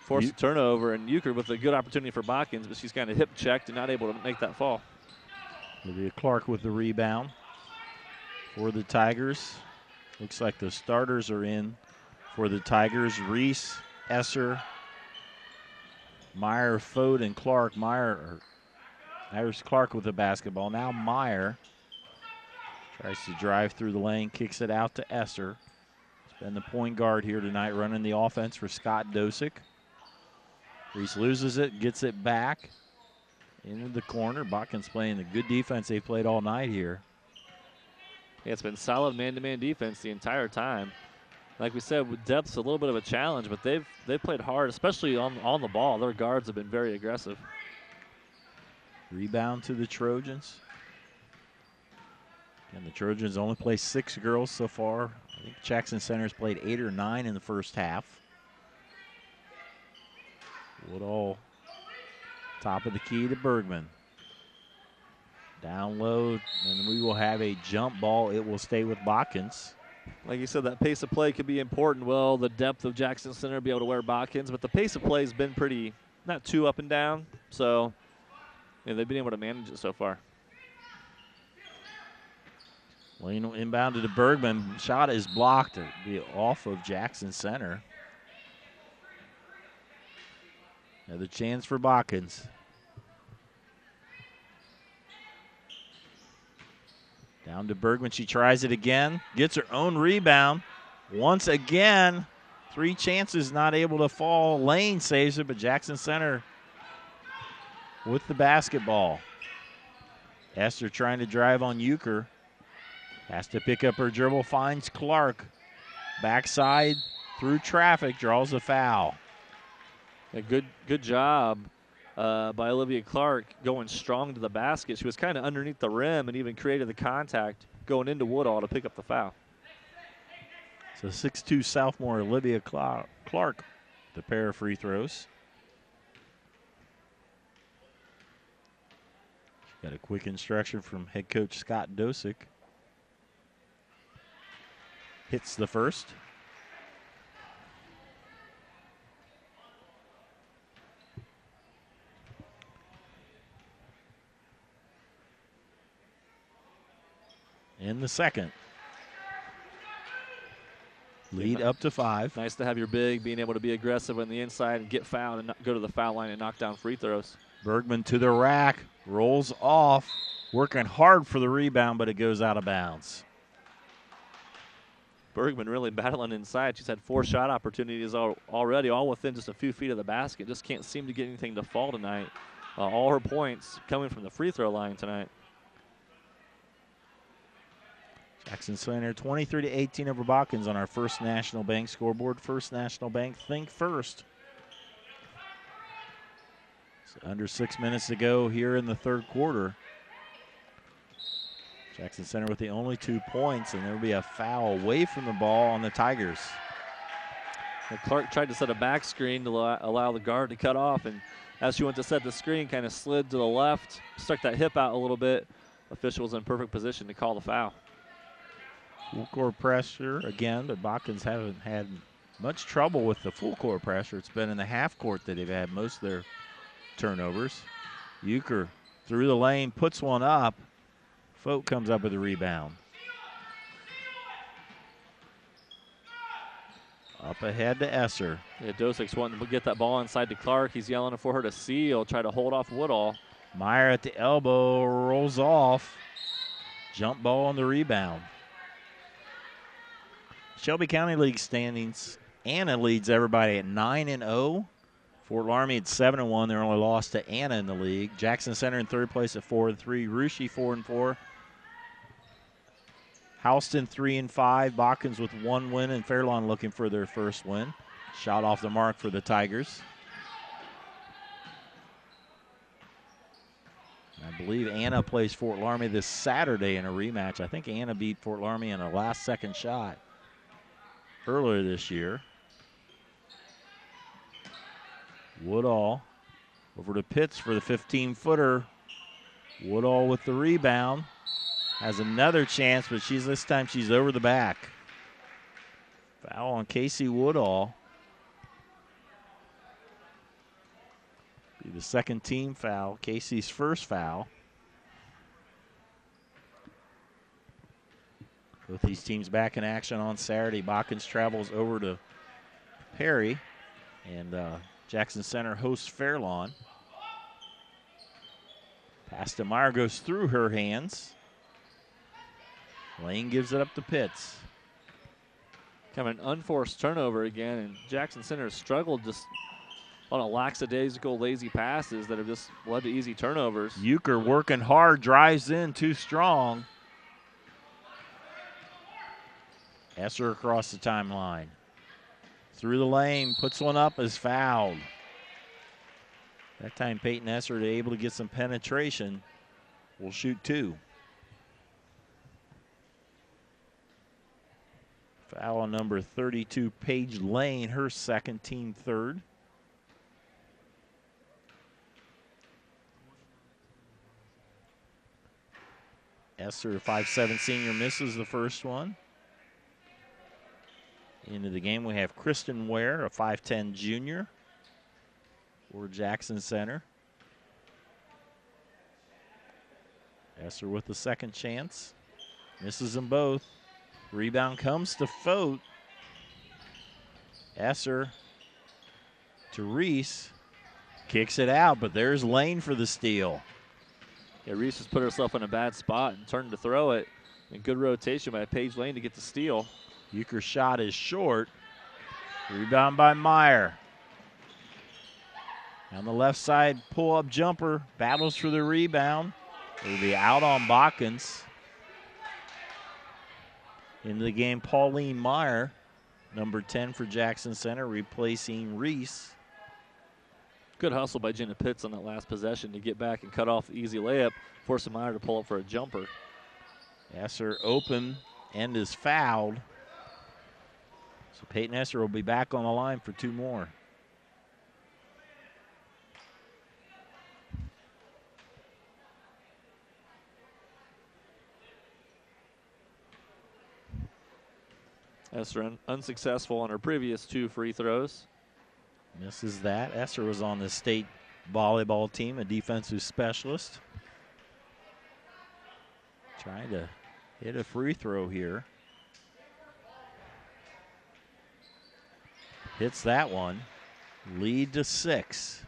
force a turnover. And Euchre with a good opportunity for Botkins, but she's kind of hip checked and not able to make that fall. Olivia Clark with the rebound for the Tigers. Looks like the starters are in for the Tigers. Reese, Esser, Meyer, Fote, and Clark. Meyer There's Clark with the basketball. Now Meyer tries to drive through the lane, kicks it out to Esser. He's been the point guard here tonight, running the offense for Scott Dosick. Reese loses it, gets it back into the corner. Botkins playing the good defense they've played all night here. Yeah, it's been solid man-to-man defense the entire time. Like we said, with depth's a little bit of a challenge, but they've played hard, especially on the ball. Their guards have been very aggressive. Rebound to the Trojans. And the Trojans only play 6 girls so far. I think Jackson Center's played 8 or 9 in the first half. Woodall, top of the key to Bergman. Down low, and we will have a jump ball. It will stay with Botkins. Like you said, that pace of play could be important. Well, the depth of Jackson Center be able to wear Botkins, but the pace of play has been pretty, not too up and down. So they've been able to manage it so far. Lane inbounded to Bergman. Shot is blocked. It'll be off of Jackson Center. Another chance for Botkins. Down to Bergman. She tries it again. Gets her own rebound. Once again, 3 chances, not able to fall. Lane saves it, but Jackson Center with the basketball. Esther trying to drive on Euchre. Has to pick up her dribble, finds Clark. Backside through traffic, draws a foul. A good job by Olivia Clark going strong to the basket. She was kind of underneath the rim and even created the contact going into Woodall to pick up the foul. So 6'2" sophomore Olivia Clark, the pair of free throws. Got a quick instruction from head coach Scott Dosick. Hits the first. In the second. Lead up to 5. Nice to have your big being able to be aggressive on the inside and get fouled and go to the foul line and knock down free throws. Bergman to the rack, rolls off, working hard for the rebound, but it goes out of bounds. Bergman really battling inside. She's had 4 shot opportunities already, all within just a few feet of the basket. Just can't seem to get anything to fall tonight. All her points coming from the free throw line tonight. Jackson Center 23-18 over Botkins on our First National Bank scoreboard. First National Bank, think first. So under 6 minutes to go here in the third quarter. Jackson Center with the only 2 points, and there will be a foul away from the ball on the Tigers. And Clark tried to set a back screen to allow the guard to cut off, and as she went to set the screen, kind of slid to the left, stuck that hip out a little bit. Official was in perfect position to call the foul. Full court pressure again, but Botkins haven't had much trouble with the full court pressure. It's been in the half court that they've had most of their turnovers. Euchre through the lane, puts one up. Folk comes up with a rebound. Up ahead to Esser. Yeah, Dosick's wanting to get that ball inside to Clark. He's yelling for her to seal, try to hold off Woodall. Meyer at the elbow, rolls off. Jump ball on the rebound. Shelby County League standings. Anna leads everybody at 9-0. Fort Laramie at 7-1. They're only lost to Anna in the league. Jackson Center in third place at 4-3. Russia 4-4. Houston 3-5. Botkins with 1 win, and Fairlawn looking for their first win. Shot off the mark for the Tigers. I believe Anna plays Fort Laramie this Saturday in a rematch. I think Anna beat Fort Laramie in a last-second shot earlier this year. Woodall over to Pitts for the 15-footer. Woodall with the rebound. Has another chance, but this time she's over the back. Foul on Casey Woodall. Be the second team foul. Casey's first foul. Both these teams back in action on Saturday. Botkins travels over to Perry, and Jackson Center hosts Fairlawn. Pass to Meyer goes through her hands. Lane gives it up to Pitts. Kind of an unforced turnover again, and Jackson Center struggled just on a lackadaisical, lazy passes that have just led to easy turnovers. Euchre working hard, drives in too strong. Esser across the timeline. Through the lane, puts one up, is fouled. That time Peyton Esser able to get some penetration. Will shoot 2. Foul on number 32, Paige Lane, her second, team third. Esser, 5'7" senior, misses the first one. Into the game, we have Kristen Ware, a 5'10" junior for Jackson Center. Esser with the second chance. Misses them both. Rebound comes to Fote. Esser to Reese. Kicks it out, but there's Lane for the steal. Yeah, Reese has put herself in a bad spot and turned to throw it. And good rotation by Paige Lane to get the steal. Euchre's shot is short. Rebound by Meyer. On the left side, pull-up jumper. Battles for the rebound. It'll be out on Botkins. Into the game, Pauline Meyer, number 10 for Jackson Center, replacing Reese. Good hustle by Jenna Pitts on that last possession to get back and cut off the easy layup, forcing Meyer to pull up for a jumper. Esser open and is fouled. So Peyton Esser will be back on the line for 2 more. Esser unsuccessful on her previous 2 free throws. Misses that. Esser was on the state volleyball team, a defensive specialist. Trying to hit a free throw here. Hits that one. Lead to 6.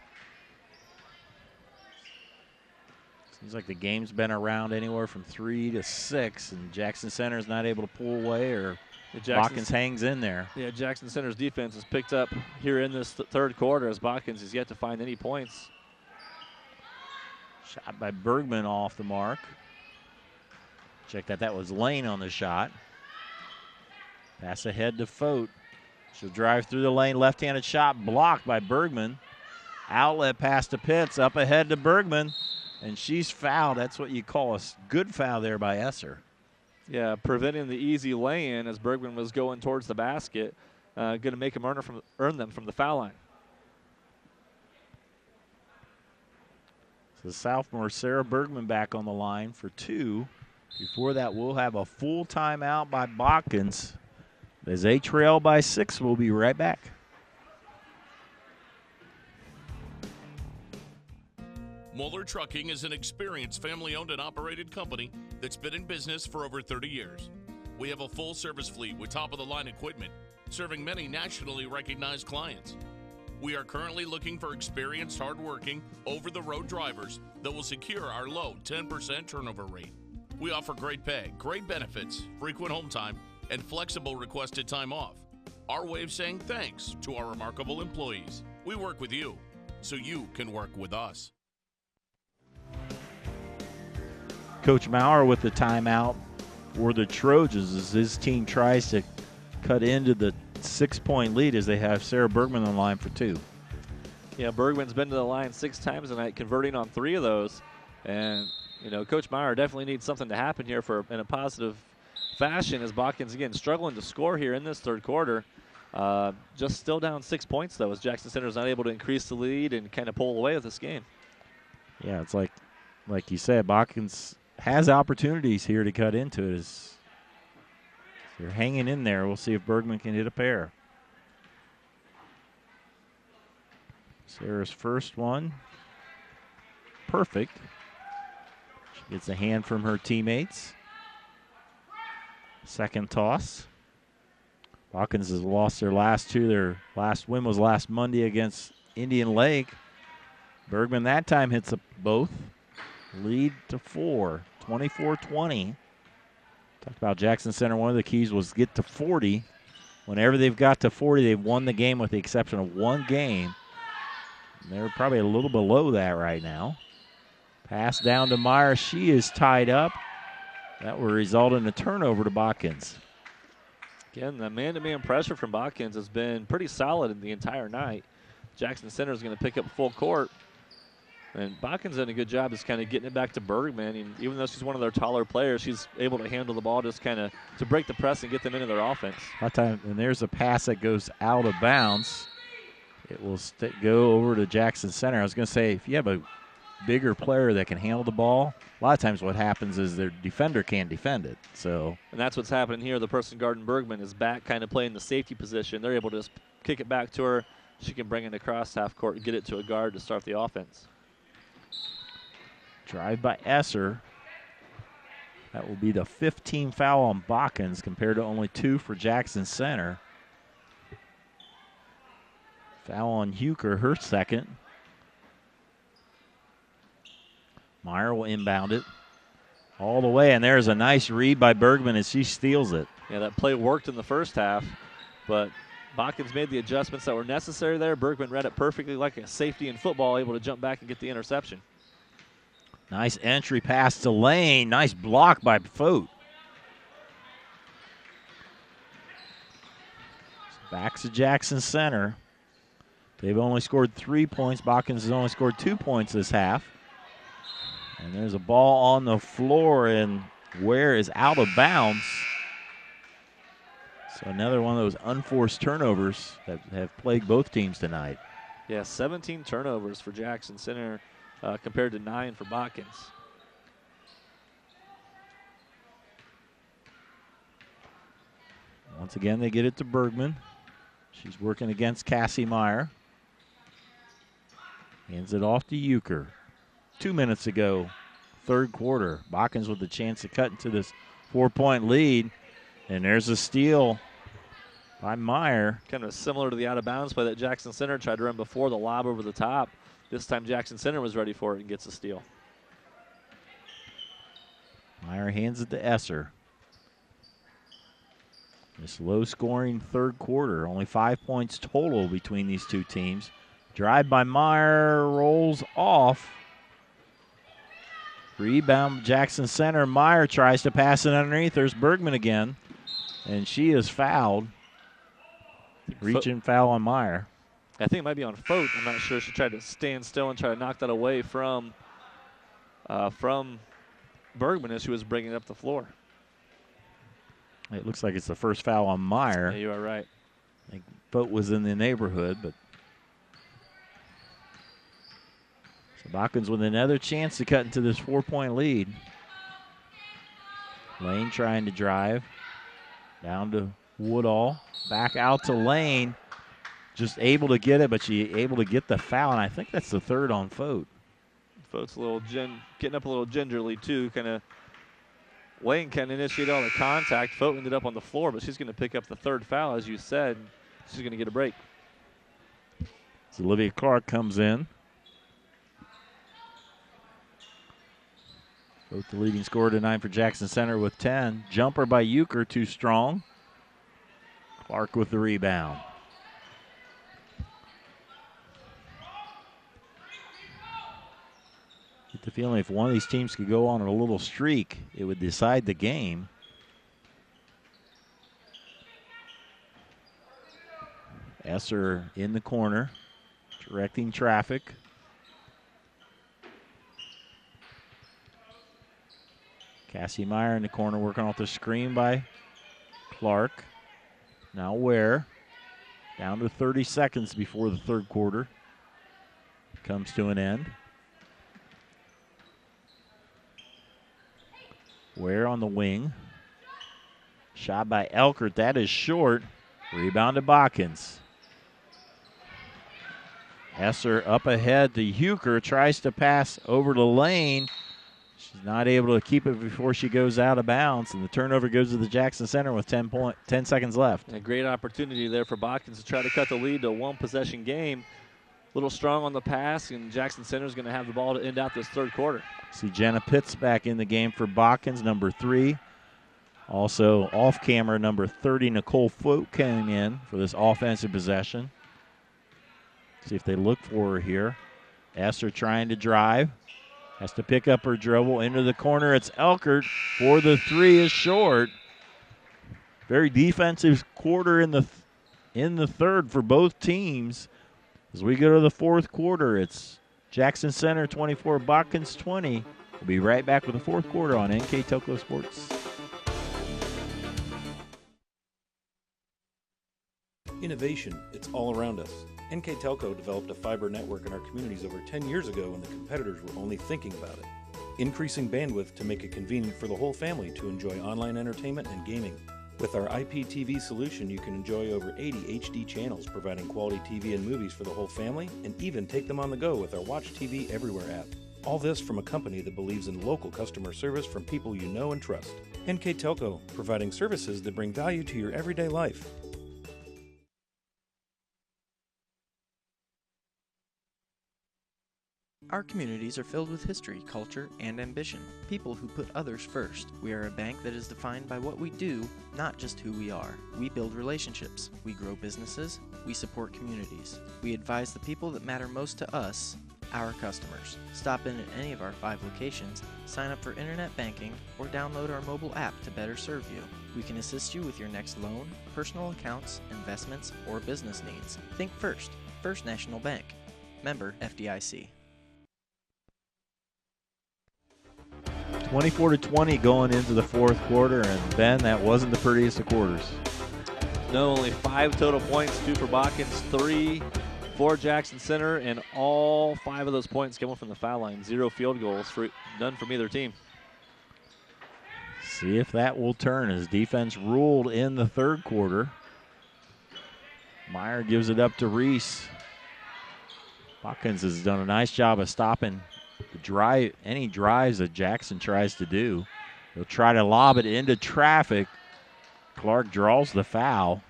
Seems like the game's been around anywhere from 3 to 6, and Jackson Center is not able to pull away, or Botkins hangs in there. Yeah, Jackson Center's defense has picked up here in this third quarter as Botkins has yet to find any points. Shot by Bergman off the mark. Check that was Lane on the shot. Pass ahead to Fote. She'll drive through the lane, left-handed shot blocked by Bergman. Outlet pass to Pitts, up ahead to Bergman, and she's fouled. That's what you call a good foul there by Esser. Yeah, preventing the easy lay-in as Bergman was going towards the basket. Going to make him earn them from the foul line. So sophomore Sarah Bergman back on the line for 2. Before that, we'll have a full timeout by Botkins. As they trail by 6, we'll be right back. Moeller Trucking is an experienced family-owned and operated company that's been in business for over 30 years. We have a full-service fleet with top-of-the-line equipment, serving many nationally recognized clients. We are currently looking for experienced, hard-working, over-the-road drivers that will secure our low 10% turnover rate. We offer great pay, great benefits, frequent home time, and flexible requested time off. Our way of saying thanks to our remarkable employees. We work with you, so you can work with us. Coach Maurer with the timeout for the Trojans as his team tries to cut into the 6-point lead as they have Sarah Bergman on the line for 2. Yeah, Bergman's been to the line 6 times tonight, converting on 3 of those. And, you know, Coach Meyer definitely needs something to happen here in a positive fashion as Botkins, again, struggling to score here in this third quarter. Just still down 6 points, though, as Jackson Center is not able to increase the lead and kind of pull away with this game. Yeah, it's like you said, Botkins has opportunities here to cut into it. They're hanging in there. We'll see if Bergman can hit a pair. Sarah's first one. Perfect. She gets a hand from her teammates. Second toss. Botkins has lost their last 2. Their last win was last Monday against Indian Lake. Bergman that time hits both. lead to 4, 24-20. Talked about Jackson Center. One of the keys was get to 40. Whenever they've got to 40, they've won the game with the exception of one game. And they're probably a little below that right now. Pass down to Meyer. She is tied up. That will result in a turnover to Botkins. Again, the man-to-man pressure from Botkins has been pretty solid in the entire night. Jackson Center is going to pick up full court. And Botkins done a good job just kind of getting it back to Bergman. And even though she's one of their taller players, she's able to handle the ball just kind of to break the press and get them into their offense. And there's a pass that goes out of bounds. It will go over to Jackson Center. I was going to say, if you have a bigger player that can handle the ball, a lot of times what happens is their defender can't defend it. And that's what's happening here. The person guarding Bergman is back kind of playing the safety position. They're able to just kick it back to her. She can bring it across half court and get it to a guard to start the offense. Drive by Esser. That will be the 15th foul on Botkins compared to only 2 for Jackson Center. Foul on Huker, her second. Meyer will inbound it all the way, and there's a nice read by Bergman as she steals it. Yeah, that play worked in the first half, but Botkins made the adjustments that were necessary there. Bergman read it perfectly like a safety in football, able to jump back and get the interception. Nice entry pass to Lane. Nice block by Fote. Back to Jackson Center. They've only scored 3 points. Botkins has only scored 2 points this half. And there's a ball on the floor, and Ware is out of bounds. So another one of those unforced turnovers that have plagued both teams tonight. Yeah, 17 turnovers for Jackson Center compared to 9 for Botkins. Once again, they get it to Bergman. She's working against Cassie Meyer. Hands it off to Euchre. 2 minutes ago, third quarter. Botkins with the chance to cut into this 4-point lead. And there's a steal by Meyer. Kind of similar to the out-of-bounds play that Jackson Center tried to run before, the lob over the top. This time Jackson Center was ready for it and gets a steal. Meyer hands it to Esser. This low-scoring third quarter. Only 5 points total between these two teams. Drive by Meyer, rolls off. Rebound Jackson Center. Meyer tries to pass it underneath. There's Bergman again. And she is fouled. Reaching foul on Meyer. I think it might be on Fote. I'm not sure. She tried to stand still and try to knock that away from Bergman as she was bringing it up the floor. It looks like it's the first foul on Meyer. Yeah, you are right. I think Fote was in the neighborhood, but so Botkins with another chance to cut into this 4-point lead. Lane trying to drive. Down to Woodall. Back out to Lane. Just able to get it, but she able to get the foul, and I think that's the third on Fote. Fote's a little getting up a little gingerly, too. Lane can initiate all the contact. Fote ended up on the floor, but she's going to pick up the third foul, as you said. She's going to get a break. So Olivia Clark comes in. Fote the leading scorer tonight for Jackson Center with 10. Jumper by Euchre, too strong. Clark with the rebound. Get the feeling if one of these teams could go on a little streak, it would decide the game. Esser in the corner, directing traffic. Cassie Meyer in the corner working off the screen by Clark. Now Ware. Down to 30 seconds before the third quarter comes to an end. Ware on the wing. Shot by Elkert. That is short. Rebound to Botkins. Esser up ahead to Euchre. Tries to pass over to Lane. She's not able to keep it before she goes out of bounds, and the turnover goes to the Jackson Center with 10 seconds left. A great opportunity there for Botkins to try to cut the lead to a one-possession game. little strong on the pass, and Jackson Center is going to have the ball to end out this third quarter. See Jenna Pitts back in the game for Botkins, number 3. Also off camera, number 30, Nicole Fote came in for this offensive possession. See if they look for her here. Esser trying to drive. Has to pick up her dribble into the corner. It's Elkert for the 3 is short. Very defensive quarter in the third for both teams. As we go to the fourth quarter, it's Jackson Center 24, Botkins 20. We'll be right back with the fourth quarter on NKTelco Sports. Innovation, it's all around us. NKTelco developed a fiber network in our communities over 10 years ago when the competitors were only thinking about it. Increasing bandwidth to make it convenient for the whole family to enjoy online entertainment and gaming. With our IPTV solution, you can enjoy over 80 HD channels, providing quality TV and movies for the whole family, and even take them on the go with our Watch TV Everywhere app. All this from a company that believes in local customer service from people you know and trust. NKTelco, providing services that bring value to your everyday life. Our communities are filled with history, culture, and ambition. People who put others first. We are a bank that is defined by what we do, not just who we are. We build relationships. We grow businesses. We support communities. We advise the people that matter most to us, our customers. Stop in at any of our 5 locations, sign up for internet banking, or download our mobile app to better serve you. We can assist you with your next loan, personal accounts, investments, or business needs. Think first. First National Bank. Member FDIC. 24-20 going into the fourth quarter, and Ben, that wasn't the prettiest of quarters. No, only 5 total points, 2 for Botkins, 3 for Jackson Center, and all 5 of those points coming from the foul line. 0 field goals, none from either team. See if that will turn as defense ruled in the third quarter. Meyer gives it up to Reese. Botkins has done a nice job of stopping any drives that Jackson tries to do. He'll try to lob it into traffic. Clark draws the foul.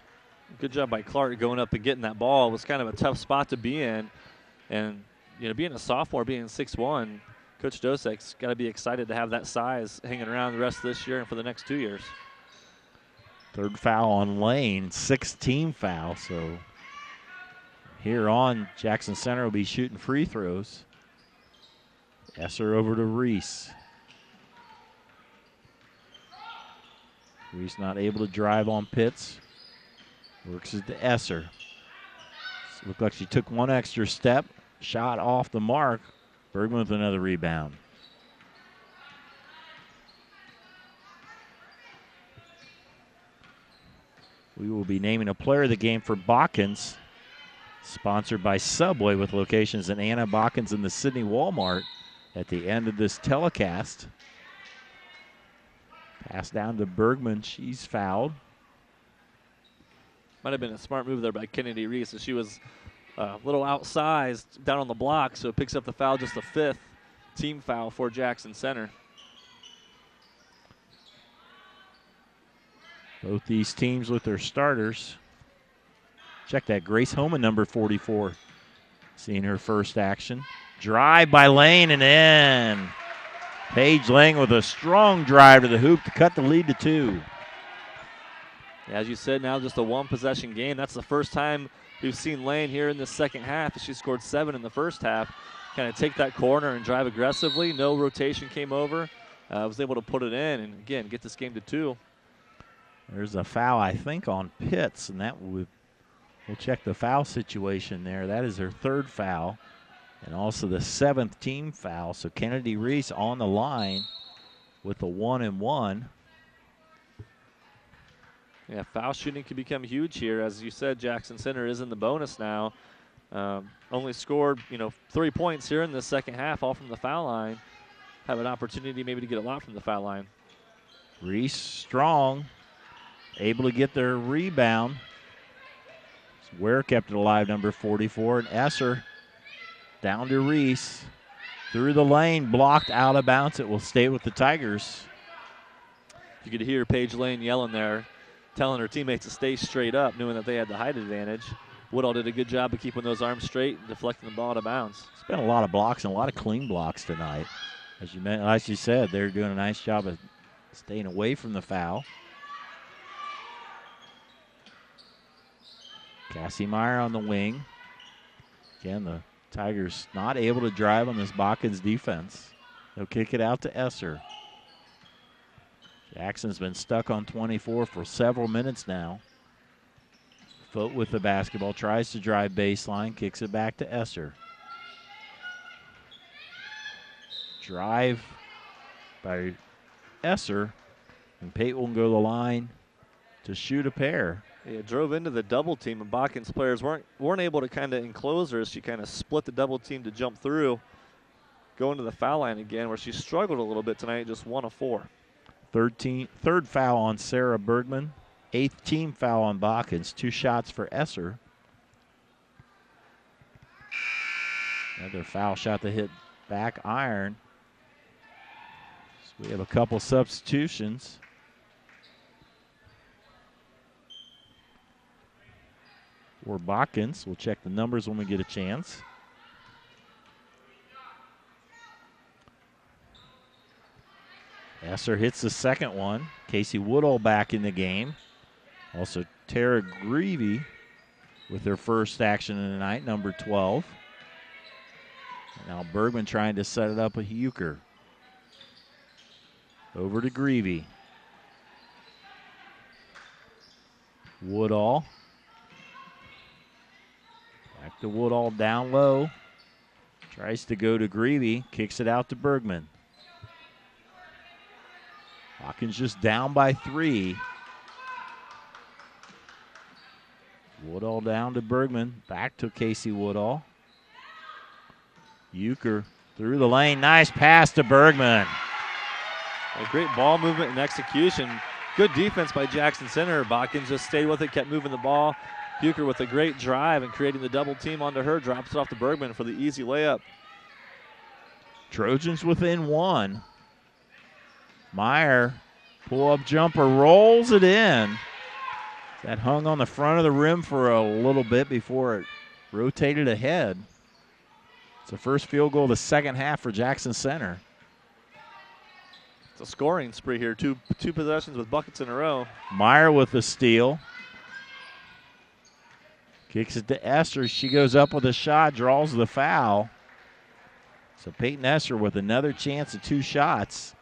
Good job by Clark going up and getting that ball. It was kind of a tough spot to be in. And, being a sophomore, being 6'1", Coach Dosek's got to be excited to have that size hanging around the rest of this year and for the next 2 years. Third foul on Lane, 6th team foul. So here on, Jackson Center will be shooting free throws. Esser over to Reese. Reese not able to drive on Pitts. Works it to Esser. Looked like she took one extra step. Shot off the mark. Bergman with another rebound. We will be naming a player of the game for Botkins. Sponsored by Subway with locations in Anna, Botkins, and the Sydney Walmart. At the end of this telecast. Pass down to Bergman. She's fouled. Might have been a smart move there by Kennedy Reese. She was a little outsized down on the block, so it picks up the foul, just the 5th team foul for Jackson Center. Both these teams with their starters. Check that. Grace Homan, number 44. Seeing her first action. Drive by Lane and in. Paige Lang with a strong drive to the hoop to cut the lead to 2. As you said, now just a 1-possession game. That's the first time we've seen Lane here in the second half. She scored 7 in the first half. Kind of take that corner and drive aggressively. No rotation came over. Was able to put it in and, again, get this game to 2. There's a foul, I think, on Pitts, and we'll check the foul situation there. That is her 3rd foul. And also the 7th team foul. So Kennedy Reese on the line with a 1-and-1. Yeah, foul shooting can become huge here. As you said, Jackson Center is in the bonus now. Only scored, 3 points here in the second half, all from the foul line. Have an opportunity maybe to get a lot from the foul line. Reese strong, able to get their rebound. Ware kept it alive, number 44, and Esser down to Reese. Through the lane, blocked out of bounds. It will stay with the Tigers. You could hear Paige Lane yelling there, telling her teammates to stay straight up, knowing that they had the height advantage. Woodall did a good job of keeping those arms straight and deflecting the ball out of bounds. It's been a lot of blocks and a lot of clean blocks tonight. As you said, they're doing a nice job of staying away from the foul. Cassie Meyer on the wing. Again, the Tigers not able to drive on this Botkins defense. They'll kick it out to Esser. Jackson's been stuck on 24 for several minutes now. Foot with the basketball, tries to drive baseline, kicks it back to Esser. Drive by Esser, and Pate will go to the line to shoot a pair. Yeah, drove into the double team, and Botkins players weren't able to kind of enclose her. She kind of split the double team to jump through, going to the foul line again, where she struggled a little bit tonight, just 1 of 4. Third foul on Sarah Bergman. 8th team foul on Botkins. 2 shots for Esser. Another foul shot to hit back iron. So we have a couple substitutions. For Botkins. We'll check the numbers when we get a chance. Esser hits the second one. Casey Woodall back in the game. Also Tara Greavy with her first action of the night, number 12. Now Bergman trying to set it up with Euchre. Over to Greavy. Woodall. Back to Woodall down low. Tries to go to Greavy. Kicks it out to Bergman. Hawkins just down by 3. Woodall down to Bergman. Back to Casey Woodall. Euchre through the lane. Nice pass to Bergman. A great ball movement and execution. Good defense by Jackson Center. Botkins just stayed with it, kept moving the ball. Euchre with a great drive and creating the double team onto her. Drops it off to Bergman for the easy layup. Trojans within 1. Meyer, pull-up jumper, rolls it in. That hung on the front of the rim for a little bit before it rotated ahead. It's the first field goal of the second half for Jackson Center. It's a scoring spree here. Two possessions with buckets in a row. Meyer with the steal. Kicks it to Esser. She goes up with a shot, draws the foul. So Peyton Esser with another chance at 2 shots.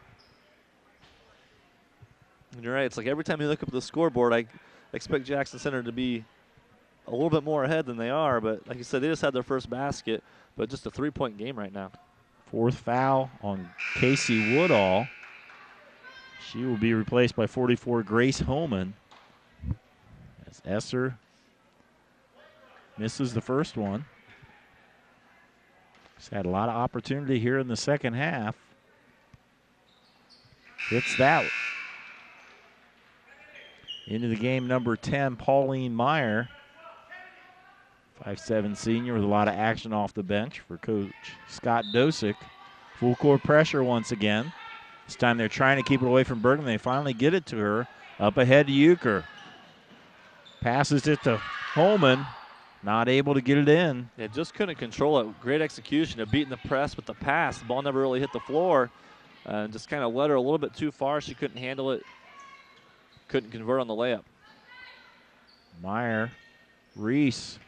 And you're right. It's like every time you look up at the scoreboard, I expect Jackson Center to be a little bit more ahead than they are. But like you said, they just had their first basket, but just a 3-point game right now. 4th foul on Casey Woodall. She will be replaced by 44 Grace Holman. As Esser misses the first one. She's had a lot of opportunity here in the second half. Hits that. Into the game, number 10, Pauline Meyer. 5'7" senior with a lot of action off the bench for Coach Scott Dosick. Full court pressure once again. This time they're trying to keep it away from Bergman. They finally get it to her. Up ahead to Euchre. Passes it to Holman. Not able to get it in. Yeah, just couldn't control it. Great execution of beating the press with the pass. The ball never really hit the floor. And just kind of led her a little bit too far. She couldn't handle it. Couldn't convert on the layup. Meyer, Reese,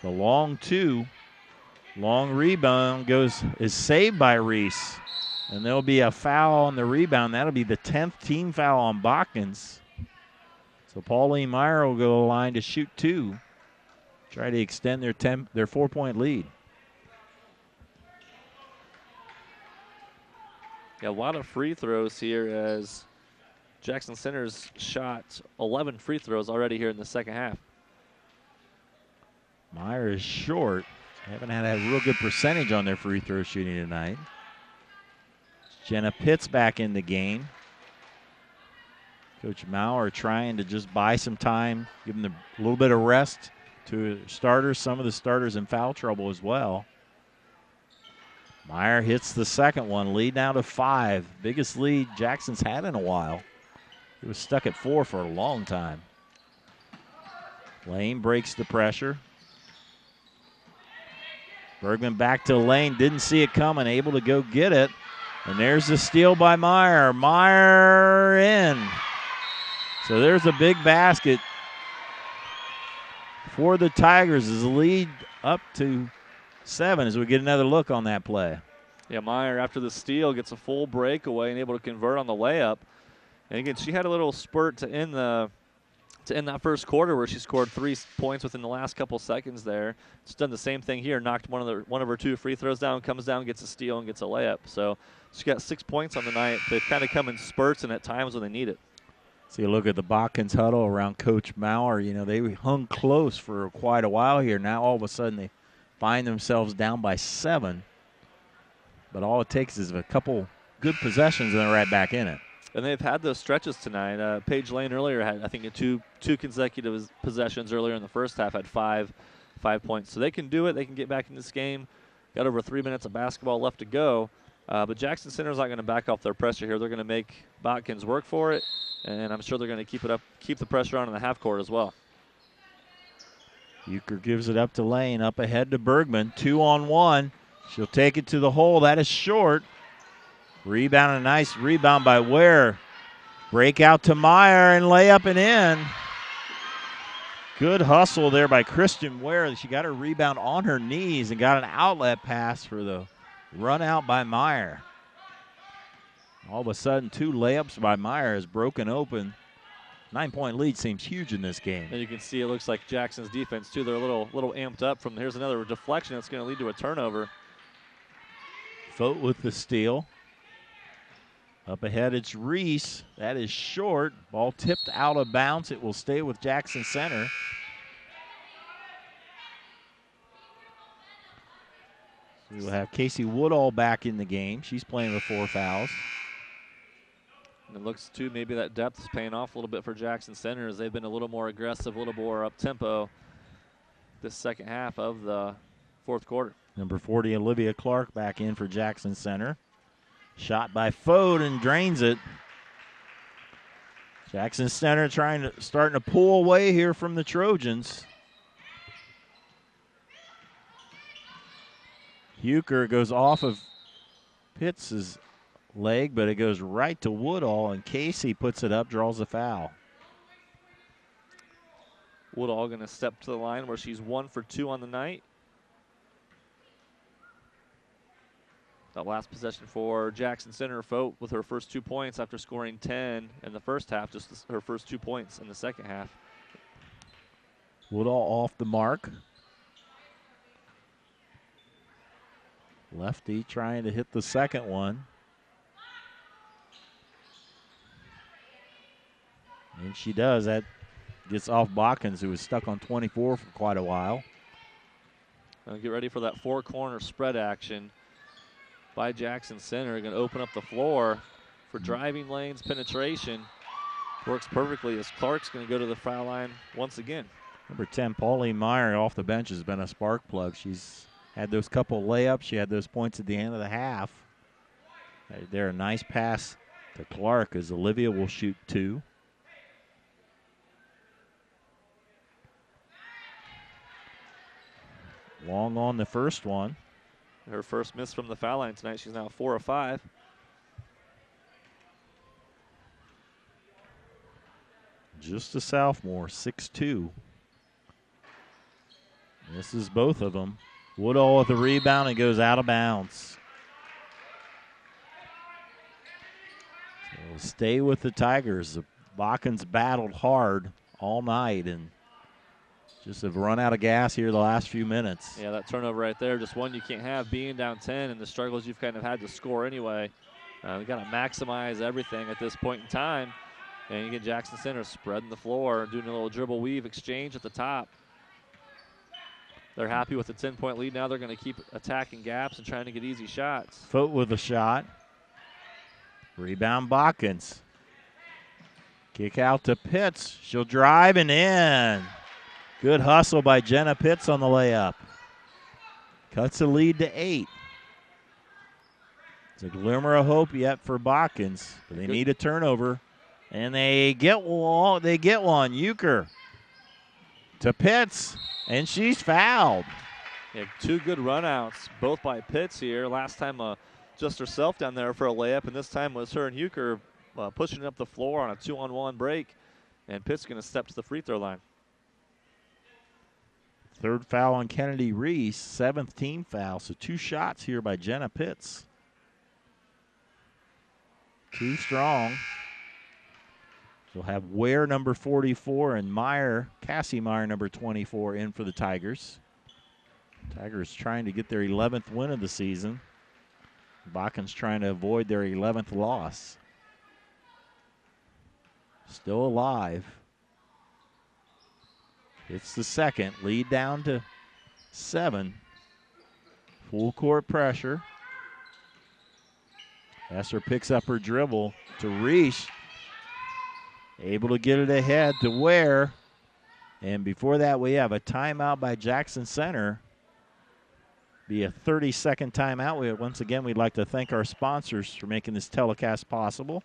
the long 2. Long rebound is saved by Reese. And there'll be a foul on the rebound. That'll be the 10th team foul on Botkins. So Pauline Meyer will go to the line to shoot 2. Try to extend their 4-point lead. Yeah, a lot of free throws here as Jackson Center's shot 11 free throws already here in the second half. Meyer is short. They haven't had a real good percentage on their free throw shooting tonight. Jenna Pitts back in the game. Coach Maurer trying to just buy some time, give them a little bit of rest to starters. Some of the starters in foul trouble as well. Meyer hits the second one, lead now to 5. Biggest lead Jackson's had in a while. He was stuck at 4 for a long time. Lane breaks the pressure. Bergman back to the lane, didn't see it coming, able to go get it. And there's the steal by Meyer. Meyer in. So there's a big basket for the Tigers as the lead up to 7 as we get another look on that play. Yeah, Meyer after the steal gets a full breakaway and able to convert on the layup. And again, she had a little spurt to end that first quarter where she scored 3 points within the last couple seconds there. She's done the same thing here, knocked one of her 2 free throws down, comes down, gets a steal, and gets a layup. So she got 6 points on the night. They've kind of come in spurts and at times when they need it. So you look at the Botkins huddle around Coach Maurer. You know, they hung close for quite a while here. Now all of a sudden they find themselves down by 7. But all it takes is a couple good possessions and they're right back in it. And they've had those stretches tonight. Paige Lane earlier had, I think, two consecutive possessions earlier in the first half, had five points. So they can do it. They can get back in this game. Got over 3 minutes of basketball left to go. But Jackson Center's not going to back off their pressure here. They're going to make Botkins work for it. And I'm sure they're going to keep the pressure on in the half court as well. Euchre gives it up to Lane, up ahead to Bergman, 2-on-1. She'll take it to the hole. That is short. Rebound, a nice rebound by Ware. Breakout to Meyer and layup and in. Good hustle there by Christian Ware. She got her rebound on her knees and got an outlet pass for the run out by Meyer. All of a sudden, 2 layups by Meyer has broken open. 9-point lead seems huge in this game. And you can see it looks like Jackson's defense, too. They're a little amped up from here's another deflection that's going to lead to a turnover. Fote with the steal. Up ahead, it's Reese. That is short. Ball tipped out of bounds. It will stay with Jackson Center. We will have Casey Woodall back in the game. She's playing with 4 fouls. And it looks, too, maybe that depth is paying off a little bit for Jackson Center as they've been a little more aggressive, a little more up-tempo this second half of the fourth quarter. Number 40, Olivia Clark, back in for Jackson Center. Shot by Fote and drains it. Jackson Center starting to pull away here from the Trojans. Euchre goes off of Pitts' leg, but it goes right to Woodall, and Casey puts it up, draws a foul. Woodall going to step to the line where she's 1 for 2 on the night. That last possession for Jackson Center, Fote with her first 2 points after scoring 10 in the first half, just her first 2 points in the second half. Woodall off the mark. Lefty trying to hit the second one. And she does. That gets off Botkins, who was stuck on 24 for quite a while. Now get ready for that 4-corner spread action by Jackson Center. Going to open up the floor for driving lanes, penetration. Works perfectly as Clark's going to go to the foul line once again. Number 10, Pauline Meyer, off the bench, has been a spark plug. She's had those couple layups. She had those points at the end of the half. Right there, a nice pass to Clark as Olivia will shoot 2. Long on the first one. Her first miss from the foul line tonight. She's now 4 of 5. Just a sophomore, 6'2". This is both of them. Woodall with the rebound and goes out of bounds. So stay with the Tigers. The Botkins battled hard all night and just have run out of gas here the last few minutes. Yeah, that turnover right there, just one you can't have being down 10 and the struggles you've kind of had to score anyway. We've got to maximize everything at this point in time. And you get Jackson Center spreading the floor, doing a little dribble weave exchange at the top. They're happy with the 10-point lead. Now they're going to keep attacking gaps and trying to get easy shots. Fote with a shot. Rebound Botkins. Kick out to Pitts. She'll drive and in. Good hustle by Jenna Pitts on the layup. Cuts the lead to 8. It's a glimmer of hope yet for Botkins, but they need a turnover. And they get one. Euchre to Pitts, and she's fouled. Yeah, 2 good runouts, both by Pitts here. Last time just herself down there for a layup, and this time was her and Huker pushing it up the floor on a 2-on-1 break, and Pitts going to step to the free throw line. 3rd foul on Kennedy Reese, 7th team foul, so 2 shots here by Jenna Pitts. Too strong. She'll have Ware, number 44, and Meyer, Cassie Meyer, number 24, in for the Tigers. Tigers trying to get their 11th win of the season. Botkins trying to avoid their 11th loss. Still alive. It's the second. Lead down to 7. Full court pressure. Esser picks up her dribble to Reese. Able to get it ahead to Ware. And before that, we have a timeout by Jackson Center. Be a 30-second timeout. Once again, we'd like to thank our sponsors for making this telecast possible.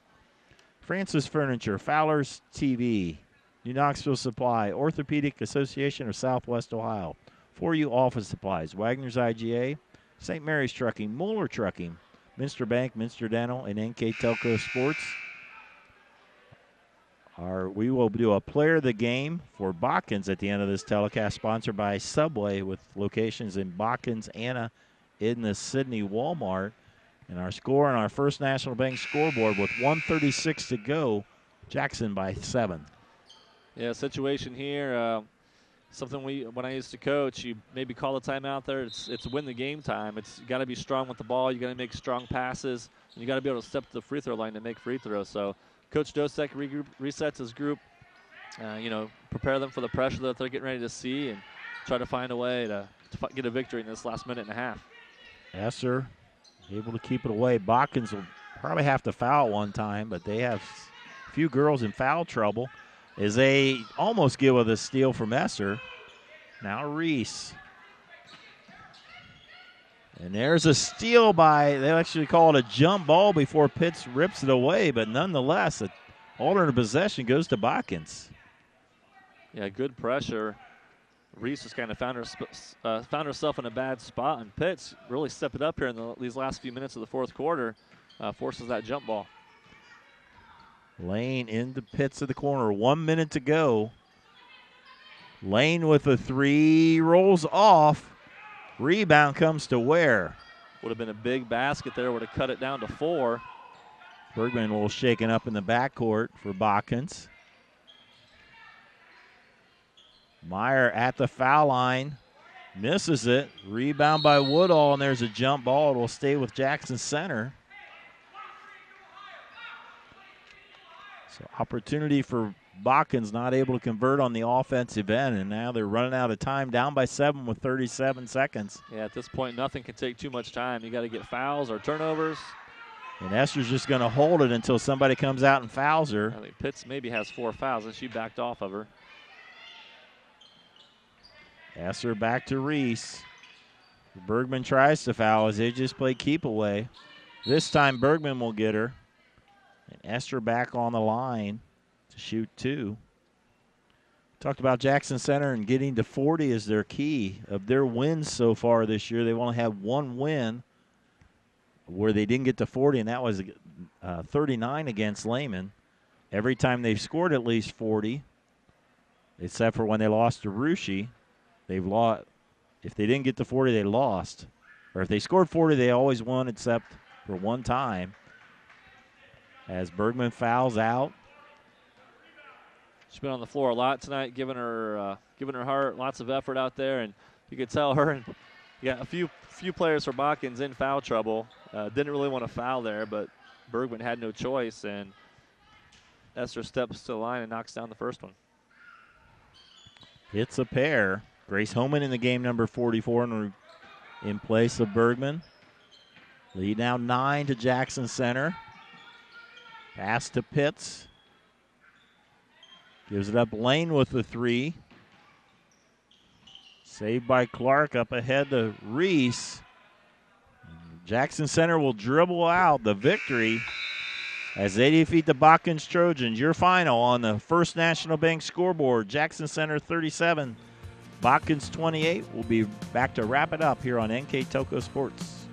Francis Furniture, Fowler's TV, New Knoxville Supply, Orthopedic Association of Southwest Ohio, For You Office Supplies, Wagner's IGA, St. Mary's Trucking, Mueller Trucking, Minster Bank, Minster Dental, and NKTelco Sports. We will do a player of the game for Botkins at the end of this telecast, sponsored by Subway with locations in Botkins, Anna, Edna, Sydney, Walmart. And our score on our First National Bank scoreboard with 1:36 to go, Jackson by 7. Yeah, situation here, something when I used to coach, you maybe call a timeout there. It's win the game time. You got to be strong with the ball. You got to make strong passes. And you got to be able to step to the free throw line to make free throws. So Coach Dosek resets his group, prepare them for the pressure that they're getting ready to see and try to find a way to get a victory in this last minute and a half. Esser able to keep it away. Botkins will probably have to foul one time, but they have a few girls in foul trouble as they almost get with a steal from Esser. Now Reese. And there's a steal they actually call it a jump ball before Pitts rips it away, but nonetheless, an alternate possession goes to Botkins. Yeah, good pressure. Reese has kind of found herself in a bad spot, and Pitts really stepped it up here in these last few minutes of the fourth quarter, forces that jump ball. Lane into Pitts of the corner, 1 minute to go. Lane with a 3, rolls off. Rebound comes to Ware. Would have been a big basket there, would have cut it down to 4. Bergman will shaken up in the backcourt for Botkins. Meyer at the foul line, misses it. Rebound by Woodall, and there's a jump ball. It will stay with Jackson Center. So opportunity for Botkins, not able to convert on the offensive end, and now they're running out of time, down by 7 with 37 seconds. Yeah, at this point, nothing can take too much time. You got to get fouls or turnovers. And Esser's just going to hold it until somebody comes out and fouls her. I mean, Pitts maybe has 4 fouls, and she backed off of her. Esser back to Reese. Bergman tries to foul as they just play keep away. This time Bergman will get her. And Esser back on the line to shoot 2. Talked about Jackson Center and getting to 40 is their key. Of their wins so far this year, they've only had 1 win where they didn't get to 40, and that was 39 against Lehman. Every time they've scored at least 40, except for when they lost to Rushi, they've lost. If they didn't get to 40, they lost. Or if they scored 40, they always won except for one time. As Bergman fouls out. She's been on the floor a lot tonight, giving her heart, lots of effort out there, and you could tell her and a few players for Botkins in foul trouble. Didn't really want to foul there, but Bergman had no choice, and Esser steps to the line and knocks down the first one. It's a pair. Grace Homan in the game, number 44, in place of Bergman. Lead now 9 to Jackson Center. Pass to Pitts. Gives it up Lane with the 3. Saved by Clark, up ahead to Reese. Jackson Center will dribble out the victory as they defeat the Botkins Trojans. Your final on the First National Bank scoreboard, Jackson Center 37, Botkins 28. We'll be back to wrap it up here on NKTelco Sports.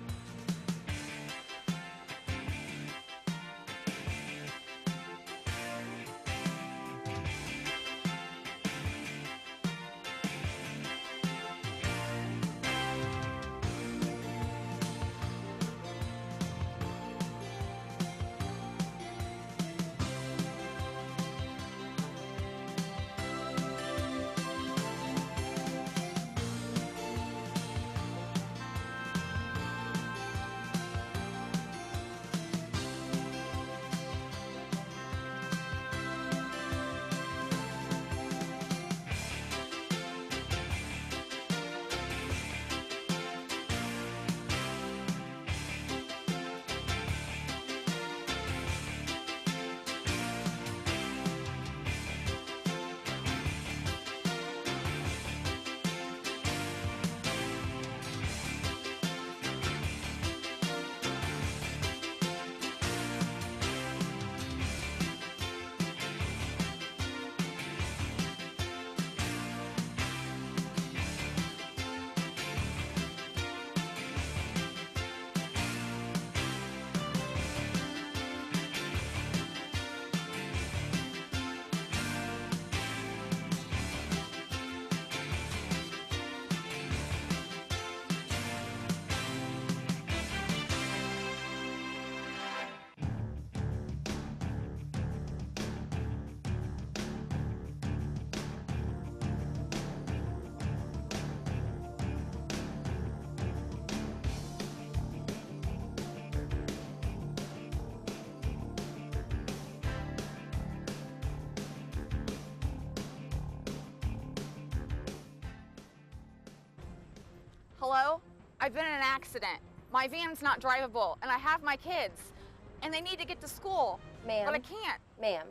Hello? I've been in an accident. My van's not drivable, and I have my kids, and they need to get to school, Ma'am. but I can't. Ma'am,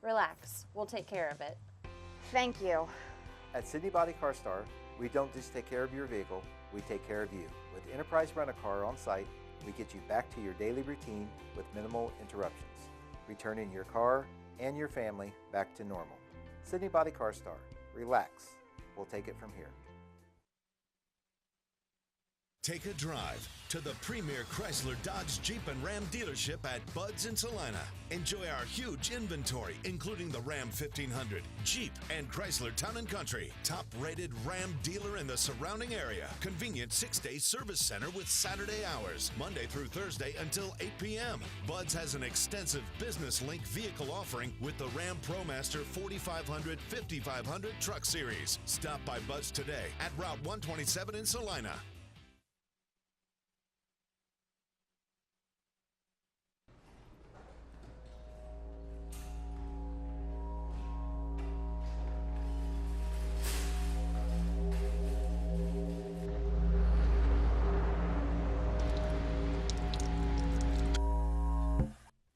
relax. We'll take care of it. Thank you. At Sydney Body Car Star, we don't just take care of your vehicle, we take care of you. With Enterprise Rent-A-Car on site, we get you back to your daily routine with minimal interruptions, returning your car and your family back to normal. Sydney Body Car Star. Relax. We'll take it from here. Take a drive to the premier Chrysler, Dodge, Jeep, and Ram dealership at Bud's in Salina. Enjoy our huge inventory, including the Ram 1500, Jeep, and Chrysler Town & Country. Top-rated Ram dealer in the surrounding area. Convenient 6-day service center with Saturday hours, Monday through Thursday until 8 p.m. Bud's has an extensive business link vehicle offering with the Ram ProMaster 4500, 5500 truck series. Stop by Bud's today at Route 127 in Salina.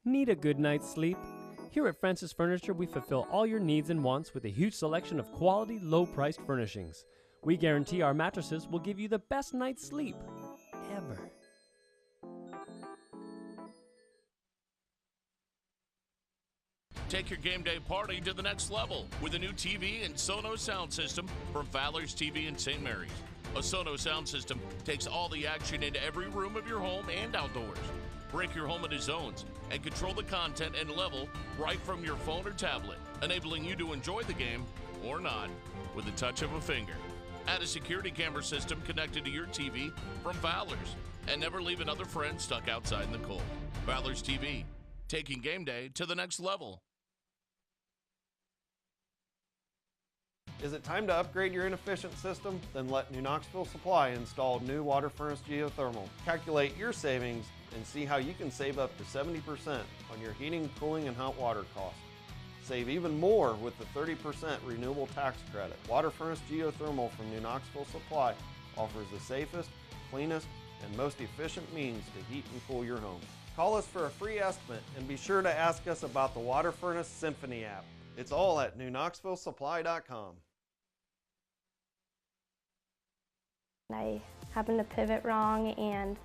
Need a good night's sleep? Here at Francis Furniture, we fulfill all your needs and wants with a huge selection of quality, low-priced furnishings. We guarantee our mattresses will give you the best night's sleep ever. Take your game day party to the next level with a new TV and Sonos sound system from Fowler's TV in St. Mary's. A Sonos sound system takes all the action into every room of your home and outdoors. Break your home into zones and control the content and level right from your phone or tablet, enabling you to enjoy the game, or not, with the touch of a finger. Add a security camera system connected to your TV from Fowler's, and never leave another friend stuck outside in the cold. Fowler's TV, taking game day to the next level. Is it time to upgrade your inefficient system? Then let New Knoxville Supply install new water furnace geothermal. Calculate your savings and see how you can save up to 70% on your heating, cooling, and hot water costs. Save even more with the 30% renewable tax credit. Water furnace geothermal from New Knoxville Supply offers the safest, cleanest, and most efficient means to heat and cool your home. Call us for a free estimate and be sure to ask us about the Water Furnace Symphony app. It's all at newknoxvillesupply.com. I happened to pivot wrong and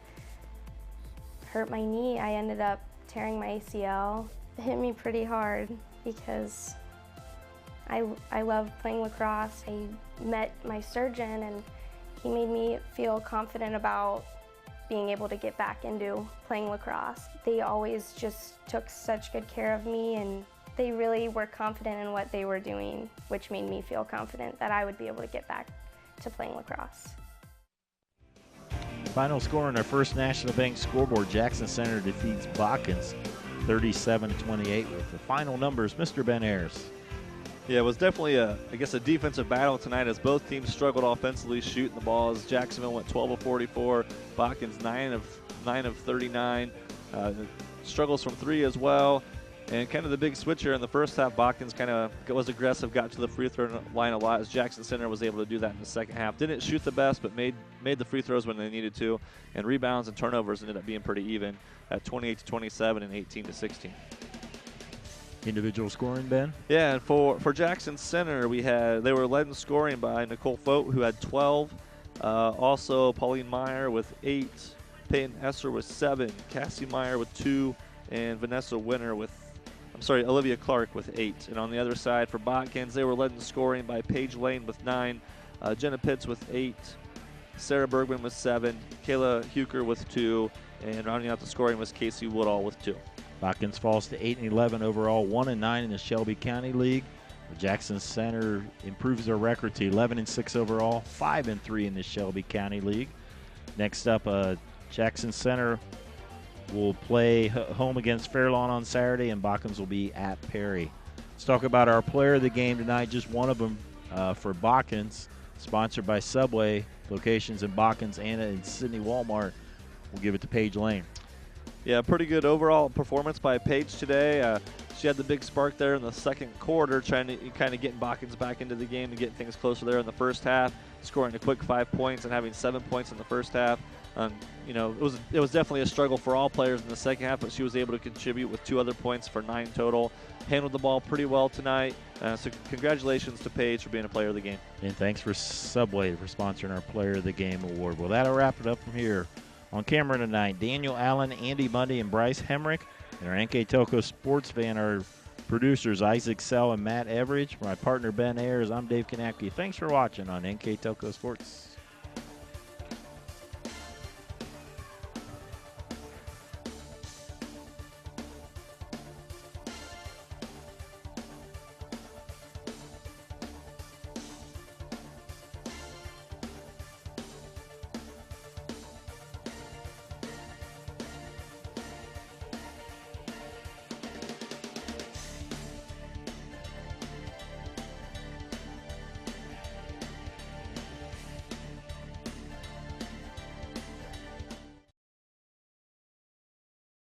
hurt my knee. I ended up tearing my ACL. It hit me pretty hard because I love playing lacrosse. I met my surgeon and he made me feel confident about being able to get back into playing lacrosse. They always just took such good care of me, and they really were confident in what they were doing, which made me feel confident that I would be able to get back to playing lacrosse. Final score on our First National Bank scoreboard, Jackson Center defeats Botkins 37-28 with the final numbers. Mr. Ben Ayers. Yeah, it was definitely a defensive battle tonight as both teams struggled offensively shooting the balls. Jacksonville went 12 of 44, Botkins 9 of 39. Struggles from 3 as well. And kind of the big switch here in the first half, Botkins kind of was aggressive, got to the free throw line a lot as Jackson Center was able to do that in the second half. Didn't shoot the best, but made the free throws when they needed to. And rebounds and turnovers ended up being pretty even at 28-27 and 18-16. Individual scoring, Ben? Yeah, and for Jackson Center, they were led in scoring by Nicole Fote, who had 12. Also, Pauline Meyer with 8. Peyton Esser with 7. Cassie Meyer with 2. And Olivia Clark with 8. And on the other side, for Botkins, they were led in scoring by Paige Lane with 9. Jenna Pitts with 8. Sarah Bergman with 7. Kayla Huker with 2. And rounding out the scoring was Casey Woodall with 2. Botkins falls to 8-11 overall, 1-9 in the Shelby County League. Jackson Center improves their record to 11-6 overall, 5-3 in the Shelby County League. Next up, Jackson Center will play home against Fairlawn on Saturday, and Botkins will be at Perry. Let's talk about our player of the game tonight. Just one of them for Botkins, sponsored by Subway, locations in Botkins and in Sydney Walmart. We'll give it to Paige Lane. Yeah, pretty good overall performance by Paige today. She had the big spark there in the second quarter, trying to kind of getting Botkins back into the game and get things closer there in the first half, scoring a quick 5 points and having 7 points in the first half. It was definitely a struggle for all players in the second half, but she was able to contribute with 2 other points for 9 total. Handled the ball pretty well tonight. So congratulations to Paige for being a player of the game. And thanks for Subway for sponsoring our Player of the Game award. Well, that'll wrap it up from here. On camera tonight, Daniel Allen, Andy Bundy, and Bryce Hemrick. And our NKTelco sports van, our producers Isaac Sell and Matt Everidge. For my partner Ben Ayers, I'm Dave Kanacki. Thanks for watching on NKTelco Sports.